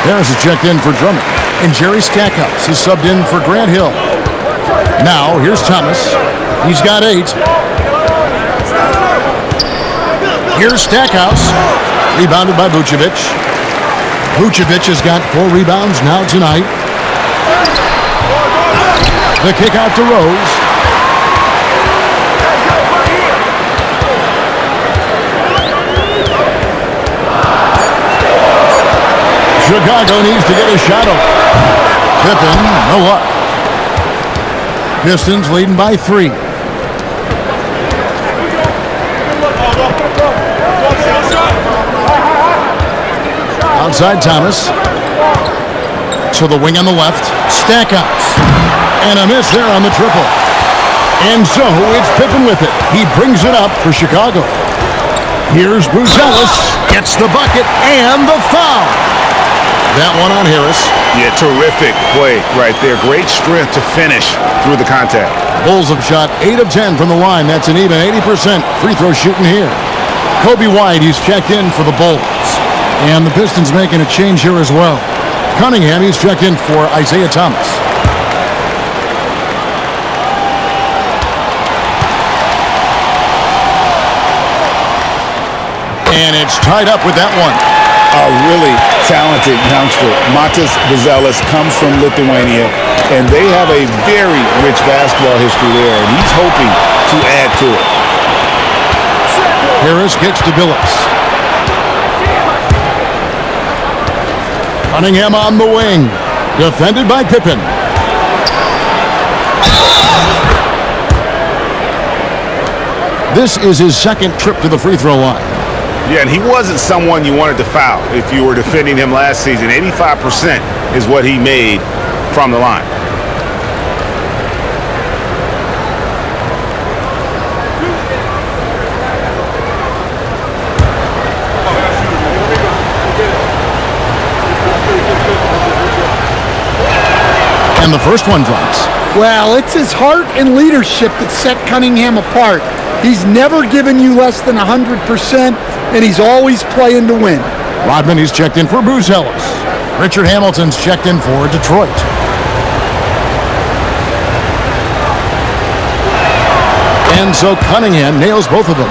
Harris is checked in for Drummond. And Jerry Stackhouse is subbed in for Grant Hill. Now, here's Thomas. He's got 8. Here's Stackhouse. Rebounded by Vucevic. Vucevic has got 4 rebounds now tonight. The kick out to Rose. Chicago needs to get a shot up. Pippen, no luck. Pistons leading by 3. Outside Thomas. To the wing on the left. Stackhouse. And a miss there on the triple. And so it's Pippen with it. He brings it up for Chicago. Here's Bruce Ellis. Gets the bucket and the foul. That one on Harris. Yeah, terrific play right there. Great strength to finish through the contact. Bulls have shot 8 of 10 from the line. That's an even 80% free throw shooting here. Kobe White, he's checked in for the Bulls. And the Pistons making a change here as well. Cunningham, he's checked in for Isaiah Thomas. And it's tied up with that one. A really talented youngster, Matas Buzelis, comes from Lithuania, and they have a very rich basketball history there, and he's hoping to add to it. Harris kicks to Billups. Cunningham on the wing. Defended by Pippen. This is his second trip to the free throw line. Yeah, and he wasn't someone you wanted to foul if you were defending him last season. 85% is what he made from the line. And the first one drops. Well, it's his heart and leadership that set Cunningham apart. He's never given you less than 100%, and he's always playing to win. Rodman, he's checked in for Bruce Ellis. Richard Hamilton's checked in for Detroit. And so Cunningham nails both of them.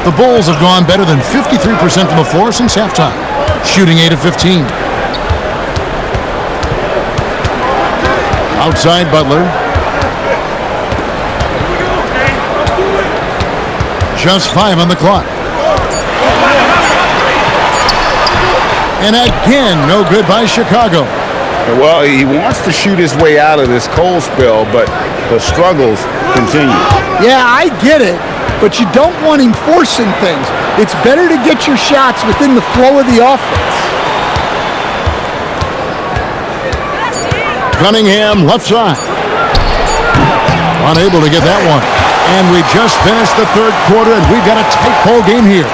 The Bulls have gone better than 53% from the floor since halftime, shooting 8 of 15. Outside Butler. Just 5 on the clock. And again, no good by Chicago. Well, he wants to shoot his way out of this cold spell, but the struggles continue. Yeah, I get it, but you don't want him forcing things. It's better to get your shots within the flow of the offense. Cunningham, left side. Unable to get that one. And we just finished the third quarter, and we've got a tight ball game here.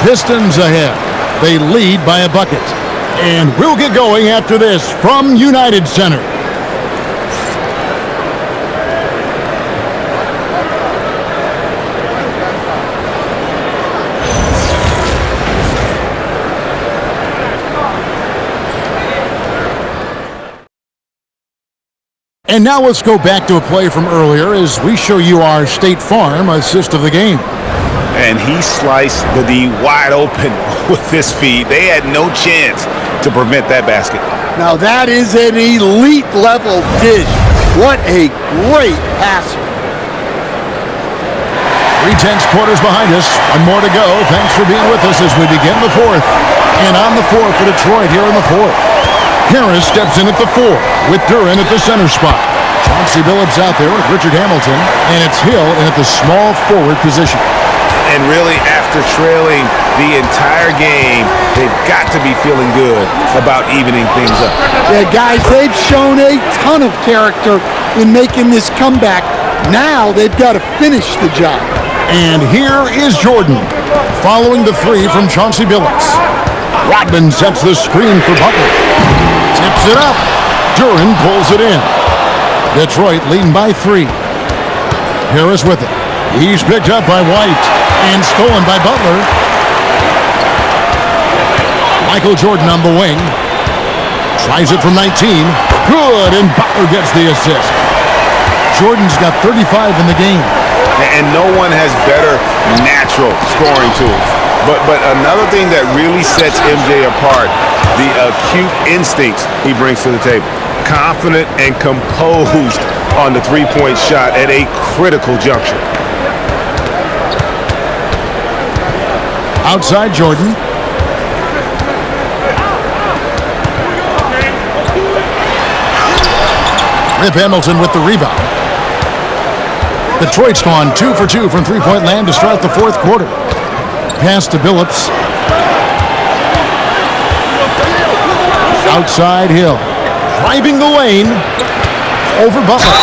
Pistons ahead. They lead by a bucket. And we'll get going after this from United Center. And now let's go back to a play from earlier as we show you our State Farm assist of the game. And he sliced the D wide open with his feet. They had no chance to prevent that basket. Now that is an elite level dish. What a great passer. 3/10 quarters behind us. One more to go. Thanks for being with us as we begin the fourth. And on the floor for Detroit here in the fourth. Harris steps in at the 4 with Duran at the center spot. Chauncey Billups out there with Richard Hamilton. And it's Hill in at the small forward position. And really, after trailing the entire game, they've got to be feeling good about evening things up. Yeah, guys, they've shown a ton of character in making this comeback. Now they've got to finish the job. And here is Jordan, following the 3 from Chauncey Billups. Rodman sets the screen for Butler. Tips it up. Duran pulls it in. Detroit leading by 3. Harris with it. He's picked up by White and stolen by Butler. Michael Jordan on the wing. Tries it from 19. Good, and Butler gets the assist. Jordan's got 35 in the game. And no one has better natural scoring tools. But another thing that really sets MJ apart, the acute instincts he brings to the table. Confident and composed on the three-point shot at a critical juncture. Outside Jordan. Rip Hamilton with the rebound. Detroit's gone 2 for 2 from three-point land to start the fourth quarter. Pass to Billups. Outside Hill. Driving the lane. Over Butler.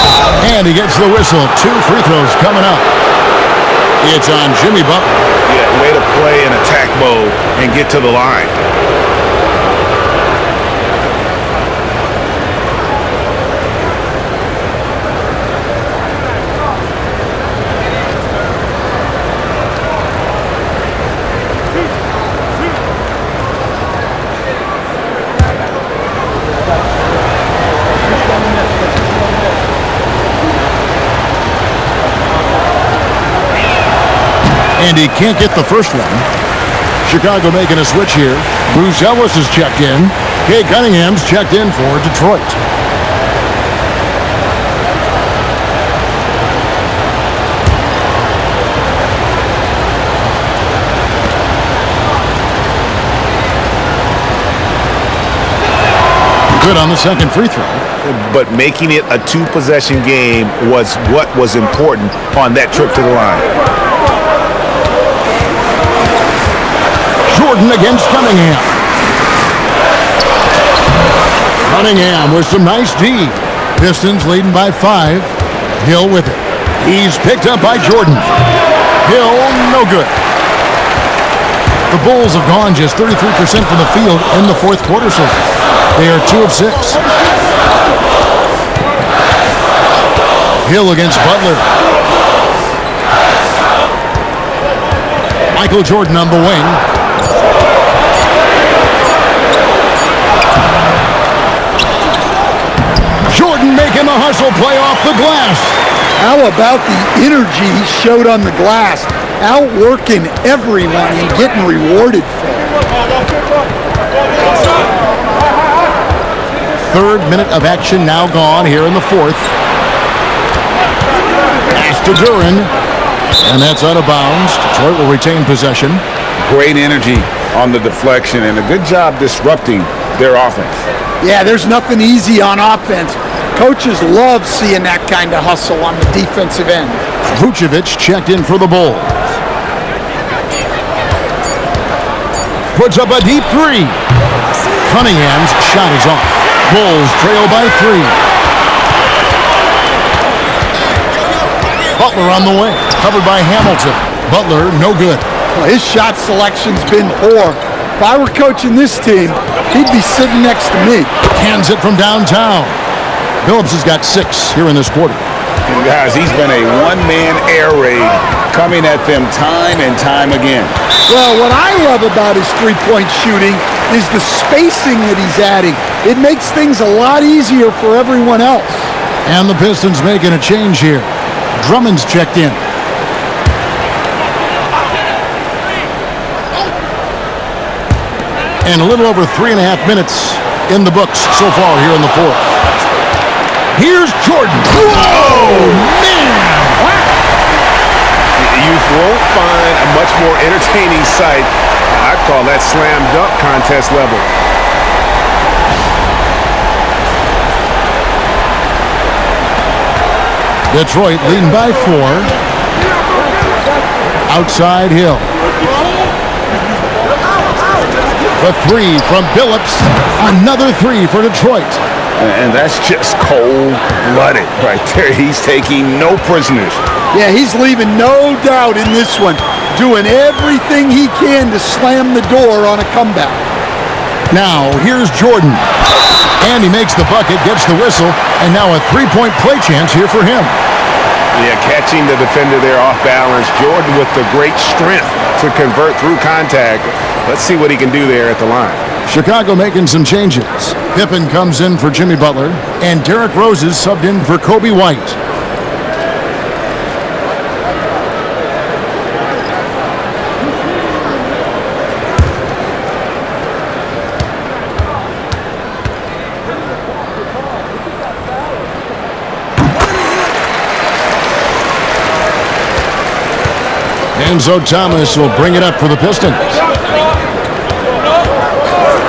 And he gets the whistle. 2 free throws coming up. It's on Jimmy Butler. Yeah, way to play in attack mode and get to the line. And he can't get the first one. Chicago making a switch here. Bruce Ellis is checked in. Kay Cunningham's checked in for Detroit. Good on the second free throw. But making it a two-possession game was what was important on that trip to the line. Jordan against Cunningham. Cunningham with some nice D. Pistons leading by 5. Hill with it. He's picked up by Jordan. Hill, no good. The Bulls have gone just 33% from the field in the fourth quarter so far. They are 2 of 6. Hill against Butler. Michael Jordan on the wing. Jordan making the hustle play off the glass. How about the energy he showed on the glass? Outworking everyone and getting rewarded for it. Third minute of action now gone here in the fourth. Pass to Duran. And that's out of bounds. Detroit will retain possession. Great energy on the deflection and a good job disrupting their offense. Yeah, there's nothing easy on offense. Coaches love seeing that kind of hustle on the defensive end. Vucevic checked in for the Bulls. Puts up a deep 3. Cunningham's shot is off. Bulls trail by 3. Butler on the wing. Covered by Hamilton. Butler, no good. Well, his shot selection's been poor. If I were coaching this team, he'd be sitting next to me. Hands it from downtown. Billups has got 6 here in this quarter. And guys, he's been a one-man air raid coming at them time and time again. Well, what I love about his three-point shooting is the spacing that he's adding. It makes things a lot easier for everyone else. And the Pistons making a change here. Drummond's checked in. And a little over 3.5 minutes in the books so far here in the fourth. Here's Jordan. Whoa, man! You won't find a much more entertaining sight. I'd call that slam dunk contest level. Detroit leading by 4. Outside Hill. The 3 from Billups. Another 3 for Detroit. And that's just cold-blooded right there. He's taking no prisoners. Yeah, he's leaving no doubt in this one. Doing everything he can to slam the door on a comeback. Now, here's Jordan. And he makes the bucket, gets the whistle, and now a three-point play chance here for him. Yeah, catching the defender there off balance. Jordan with the great strength to convert through contact. Let's see what he can do there at the line. Chicago making some changes. Pippen comes in for Jimmy Butler, and Derrick Rose is subbed in for Kobe White. Enzo Thomas will bring it up for the Pistons.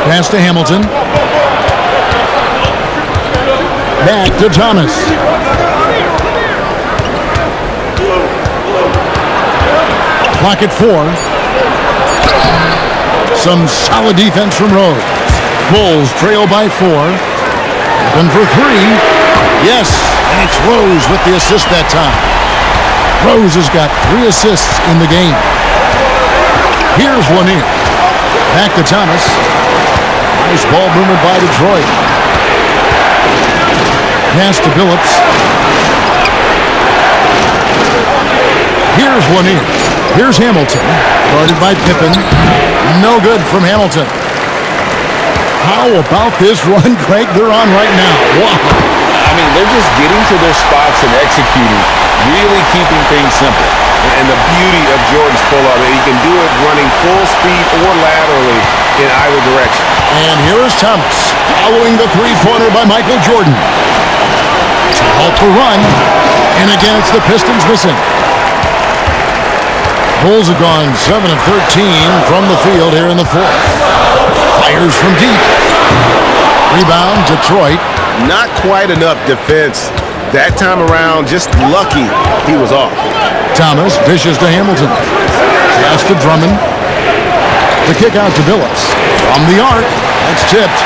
Pass to Hamilton. Back to Thomas. Clock at 4. Some solid defense from Rose. Bulls trail by 4. Open for 3. Yes, and it's Rose with the assist that time. Rose has got 3 assists in the game. Here's Lanier. Back to Thomas. Nice ball movement by Detroit. Pass to Billups. Here's Lanier. Here's Hamilton. Guarded by Pippen. No good from Hamilton. How about this run, Craig, they're on right now? Wow. I mean, they're just getting to their spots and executing, really keeping things simple. And the beauty of Jordan's pull-up, he can do it running full speed or laterally in either direction. And here is Thomas, following the three-pointer by Michael Jordan. To help the run, and again it's the Pistons missing. Bulls have gone 7 of 13 from the field here in the fourth. Fires from deep. Rebound, Detroit. Not quite enough defense that time around, just lucky he was off. Thomas dishes to Hamilton. Pass to Drummond. The kick out to Billups. From the arc, that's tipped.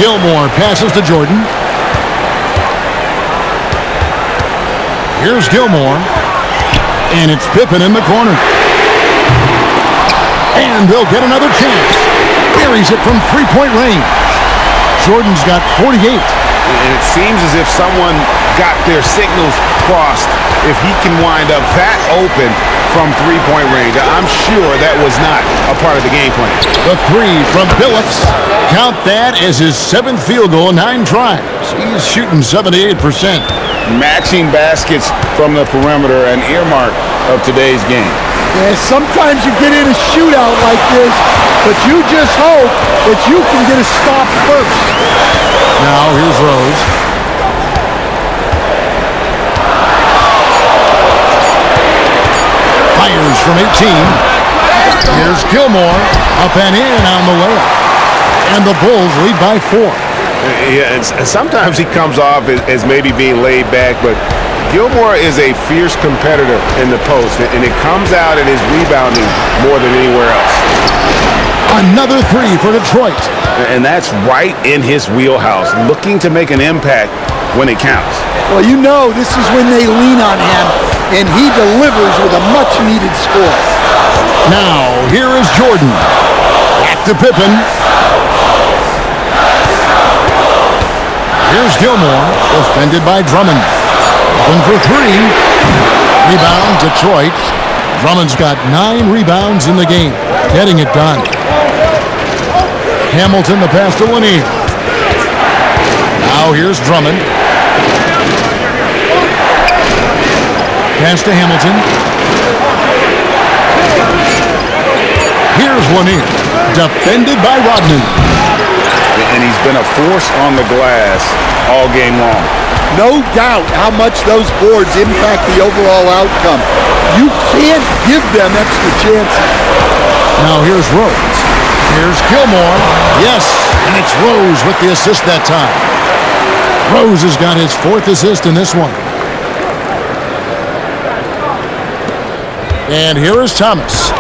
Gilmore passes to Jordan. Here's Gilmore. And it's Pippen in the corner. And they'll get another chance. Buries it from three-point range. Jordan's got 48. And it seems as if someone got their signals crossed if he can wind up that open from three-point range. I'm sure that was not a part of the game plan. The 3 from Billups. Count that as his 7th field goal in 9 tries. He's shooting 78%. Matching baskets from the perimeter, an earmark of today's game. Yeah, sometimes you get in a shootout like this, but you just hope that you can get a stop first. Now here's Rose. Fires from 18. Here's Gilmore. Up and in on the layup. And the Bulls lead by 4. Yeah, and sometimes he comes off as maybe being laid back, but Gilmore is a fierce competitor in the post, and it comes out in his rebounding more than anywhere else. Another 3 for Detroit. And that's right in his wheelhouse, looking to make an impact when it counts. Well, you know this is when they lean on him, and he delivers with a much-needed score. Now, here is Jordan. Back to Pippen. Here's Gilmore, defended by Drummond. Open for 3. Rebound, Detroit. Drummond's got 9 rebounds in the game, getting it done. Hamilton, the pass to Lanier. Now here's Drummond. Pass to Hamilton. Here's Lanier, defended by Rodman. And he's been a force on the glass all game long. No doubt how much those boards impact the overall outcome. You can't give them extra chances. Now here's Rose. Here's Gilmore. Yes, and it's Rose with the assist that time. Rose has got his 4th assist in this one. And here is Thomas.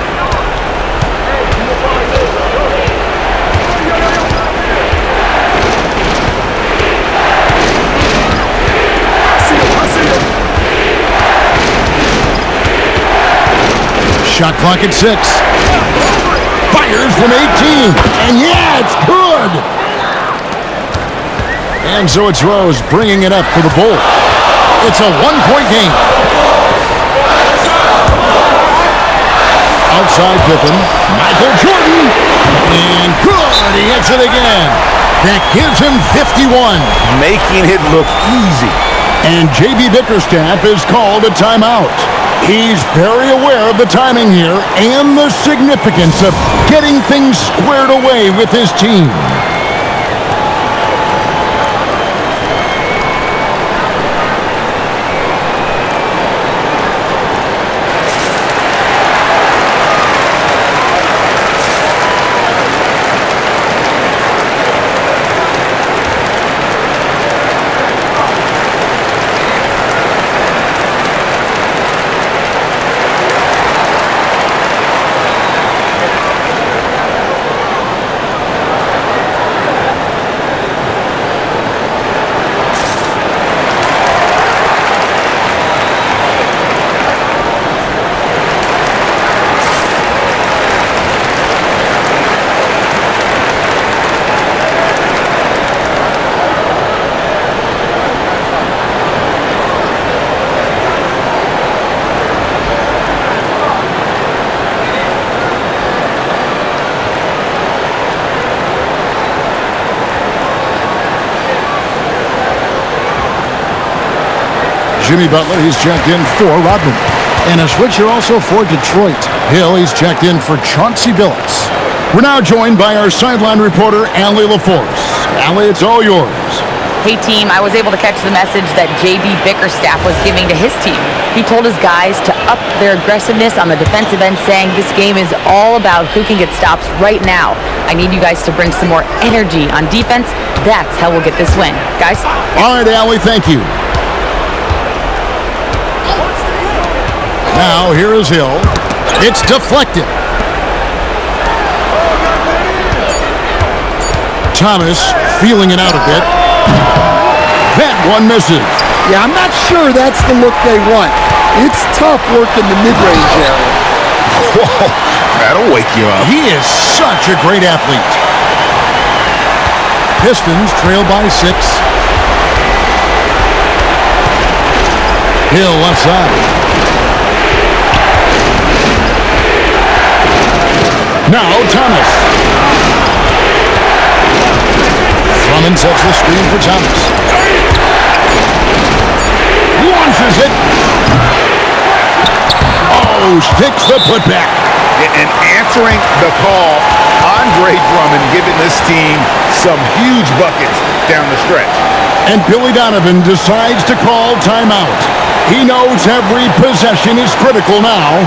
Shot clock at 6. Fires from 18. And yeah, it's good. And so it's Rose bringing it up for the Bulls. It's a 1-point game. Outside Pippen. Michael Jordan. And good. He hits it again. That gives him 51. Making it look easy. And J.B. Bickerstaff is called a timeout. He's very aware of the timing here and the significance of getting things squared away with his team. Jimmy Butler. He's checked in for Rodman. And a switch here also for Detroit. Hill, he's checked in for Chauncey Billups. We're now joined by our sideline reporter, Allie LaForce. Allie, it's all yours. Hey team, I was able to catch the message that JB Bickerstaff was giving to his team. He told his guys to up their aggressiveness on the defensive end, saying this game is all about who can get stops right now. I need you guys to bring some more energy on defense. That's how we'll get this win. Guys? All right, Allie, thank you. Now, here is Hill. It's deflected. Thomas feeling it out a bit. That one misses. Yeah, I'm not sure that's the look they want. It's tough working the mid-range area. Whoa, that'll wake you up. He is such a great athlete. Pistons trail by 6. Hill left side. Now Thomas. Drummond sets the screen for Thomas. Launches it. Oh, sticks the putback. And answering the call, Andre Drummond giving this team some huge buckets down the stretch. And Billy Donovan decides to call timeout. He knows every possession is critical now.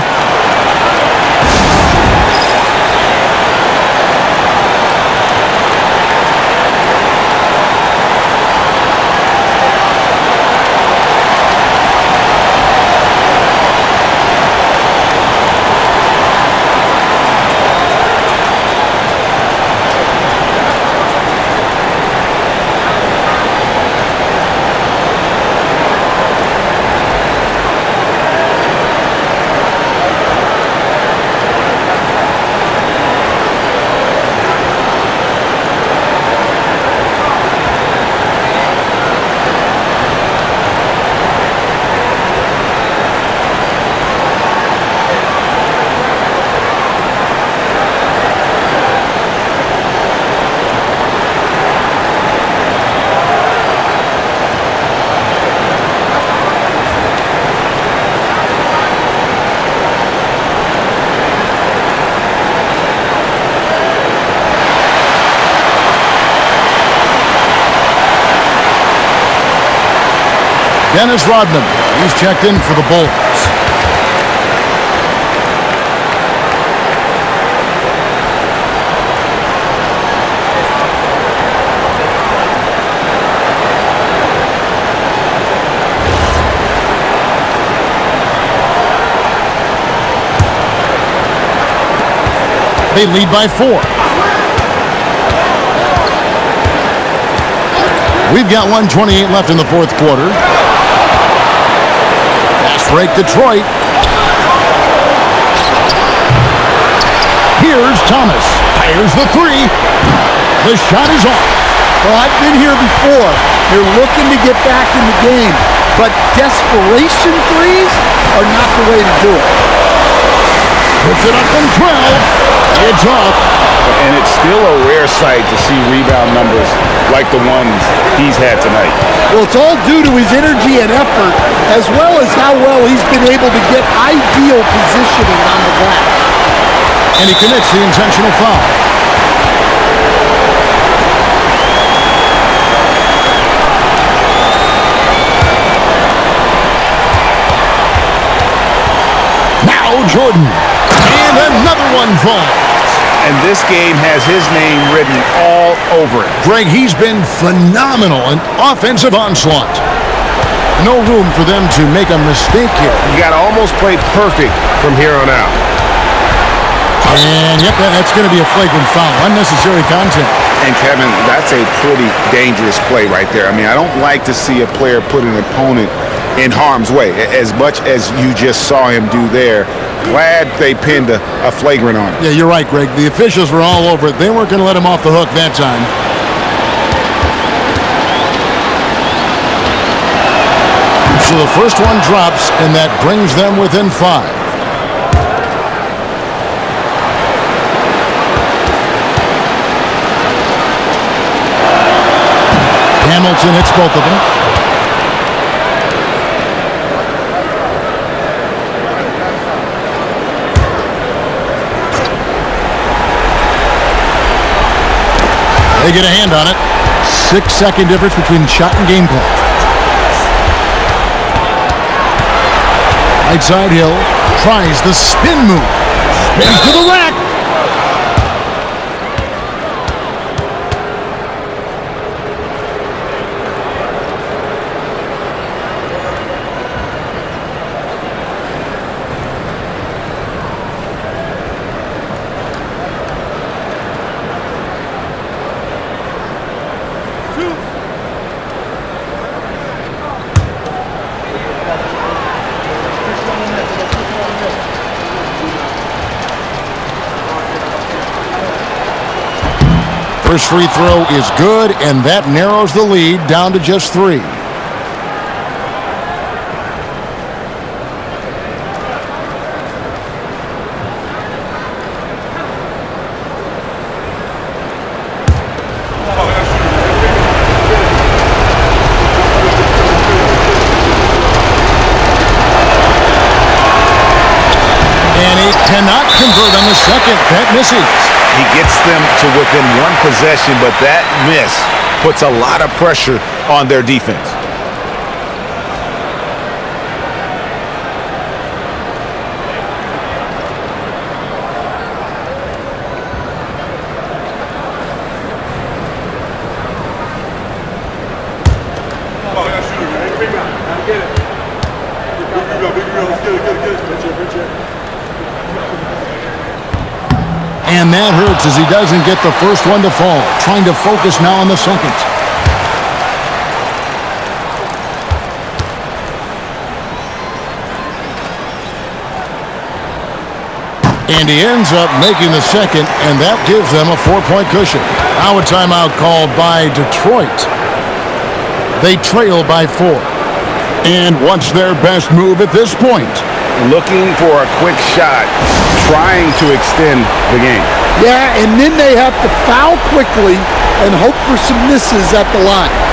Dennis Rodman, he's checked in for the Bulls. They lead by 4. We've got 1:28 left in the fourth quarter. Break Detroit. Here's Thomas. Fires the 3. The shot is off. Well, I've been here before. You're looking to get back in the game, but desperation threes are not the way to do it. Puts it up from 12. It's off. And it's still a rare sight to see rebound numbers like the ones he's had tonight. Well, it's all due to his energy and effort, as well as how well he's been able to get ideal positioning on the glass. And he commits the intentional foul. Now Jordan. And another one falls. And this game has his name written all over it. Greg, he's been phenomenal. An offensive onslaught. No room for them to make a mistake here. You got to almost play perfect from here on out. And, yep, that's going to be a flagrant foul. Unnecessary contact. And, Kevin, that's a pretty dangerous play right there. I mean, I don't like to see a player put an opponent in harm's way, as much as you just saw him do there. Glad they pinned a flagrant on him. Yeah, you're right, Greg. The officials were all over it. They weren't going to let him off the hook that time. So the first one drops, and that brings them within 5. Hamilton hits both of them. They get a hand on it. 6-second difference between shot and game clock. Right side Hill tries the spin move. Spins to the rack. First free throw is good, and that narrows the lead down to just 3. And he cannot convert on the second. That misses. He gets them to within one possession, but that miss puts a lot of pressure on their defense. And that hurts as he doesn't get the first one to fall. Trying to focus now on the second. And he ends up making the second, and that gives them a 4-point cushion. Now a timeout called by Detroit. They trail by 4. And what's their best move at this point? Looking for a quick shot, trying to extend the game. Yeah, and then they have to foul quickly and hope for some misses at the line.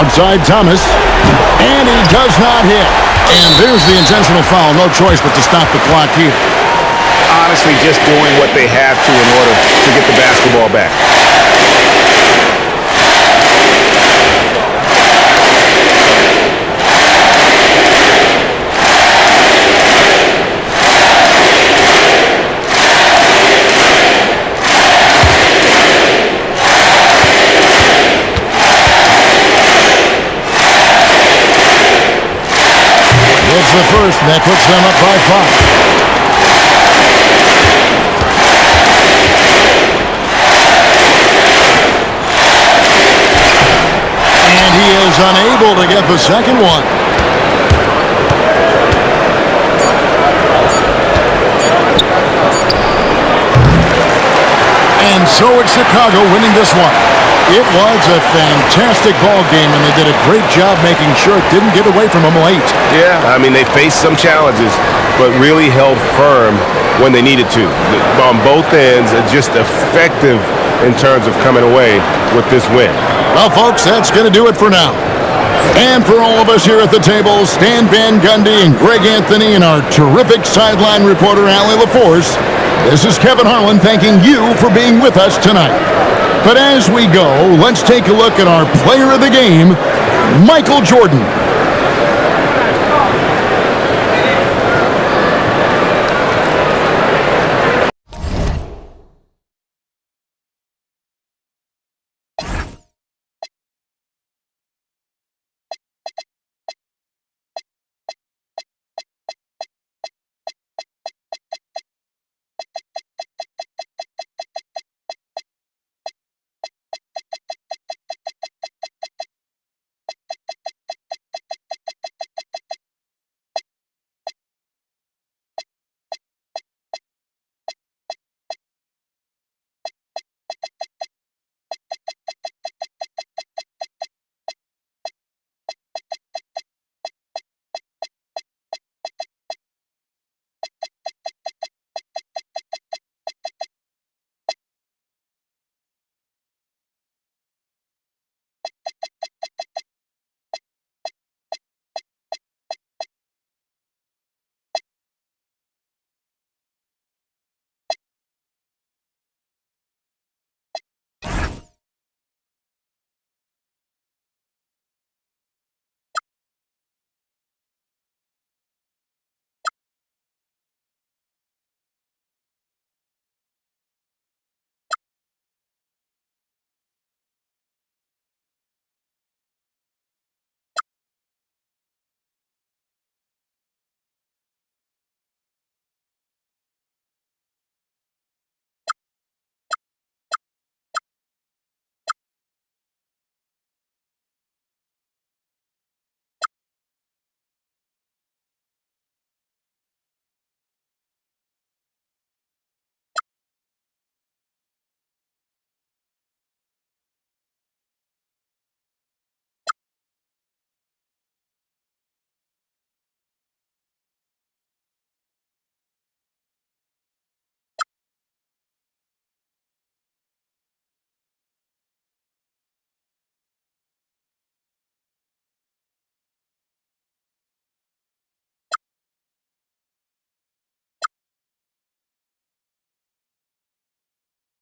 Outside Thomas, and he does not hit. And there's the intentional foul. No choice but to stop the clock here. Honestly, just doing what they have to in order to get the basketball back. It's the first, and that puts them up by 5. And he is unable to get the second one. And so it's Chicago winning this one. It was a fantastic ball game, and they did a great job making sure it didn't get away from them late. Yeah, I mean, they faced some challenges, but really held firm when they needed to. On both ends, just effective in terms of coming away with this win. Well, folks, that's going to do it for now. And for all of us here at the table, Stan Van Gundy and Greg Anthony and our terrific sideline reporter, Allie LaForce, this is Kevin Harlan thanking you for being with us tonight. But as we go, let's take a look at our player of the game, Michael Jordan.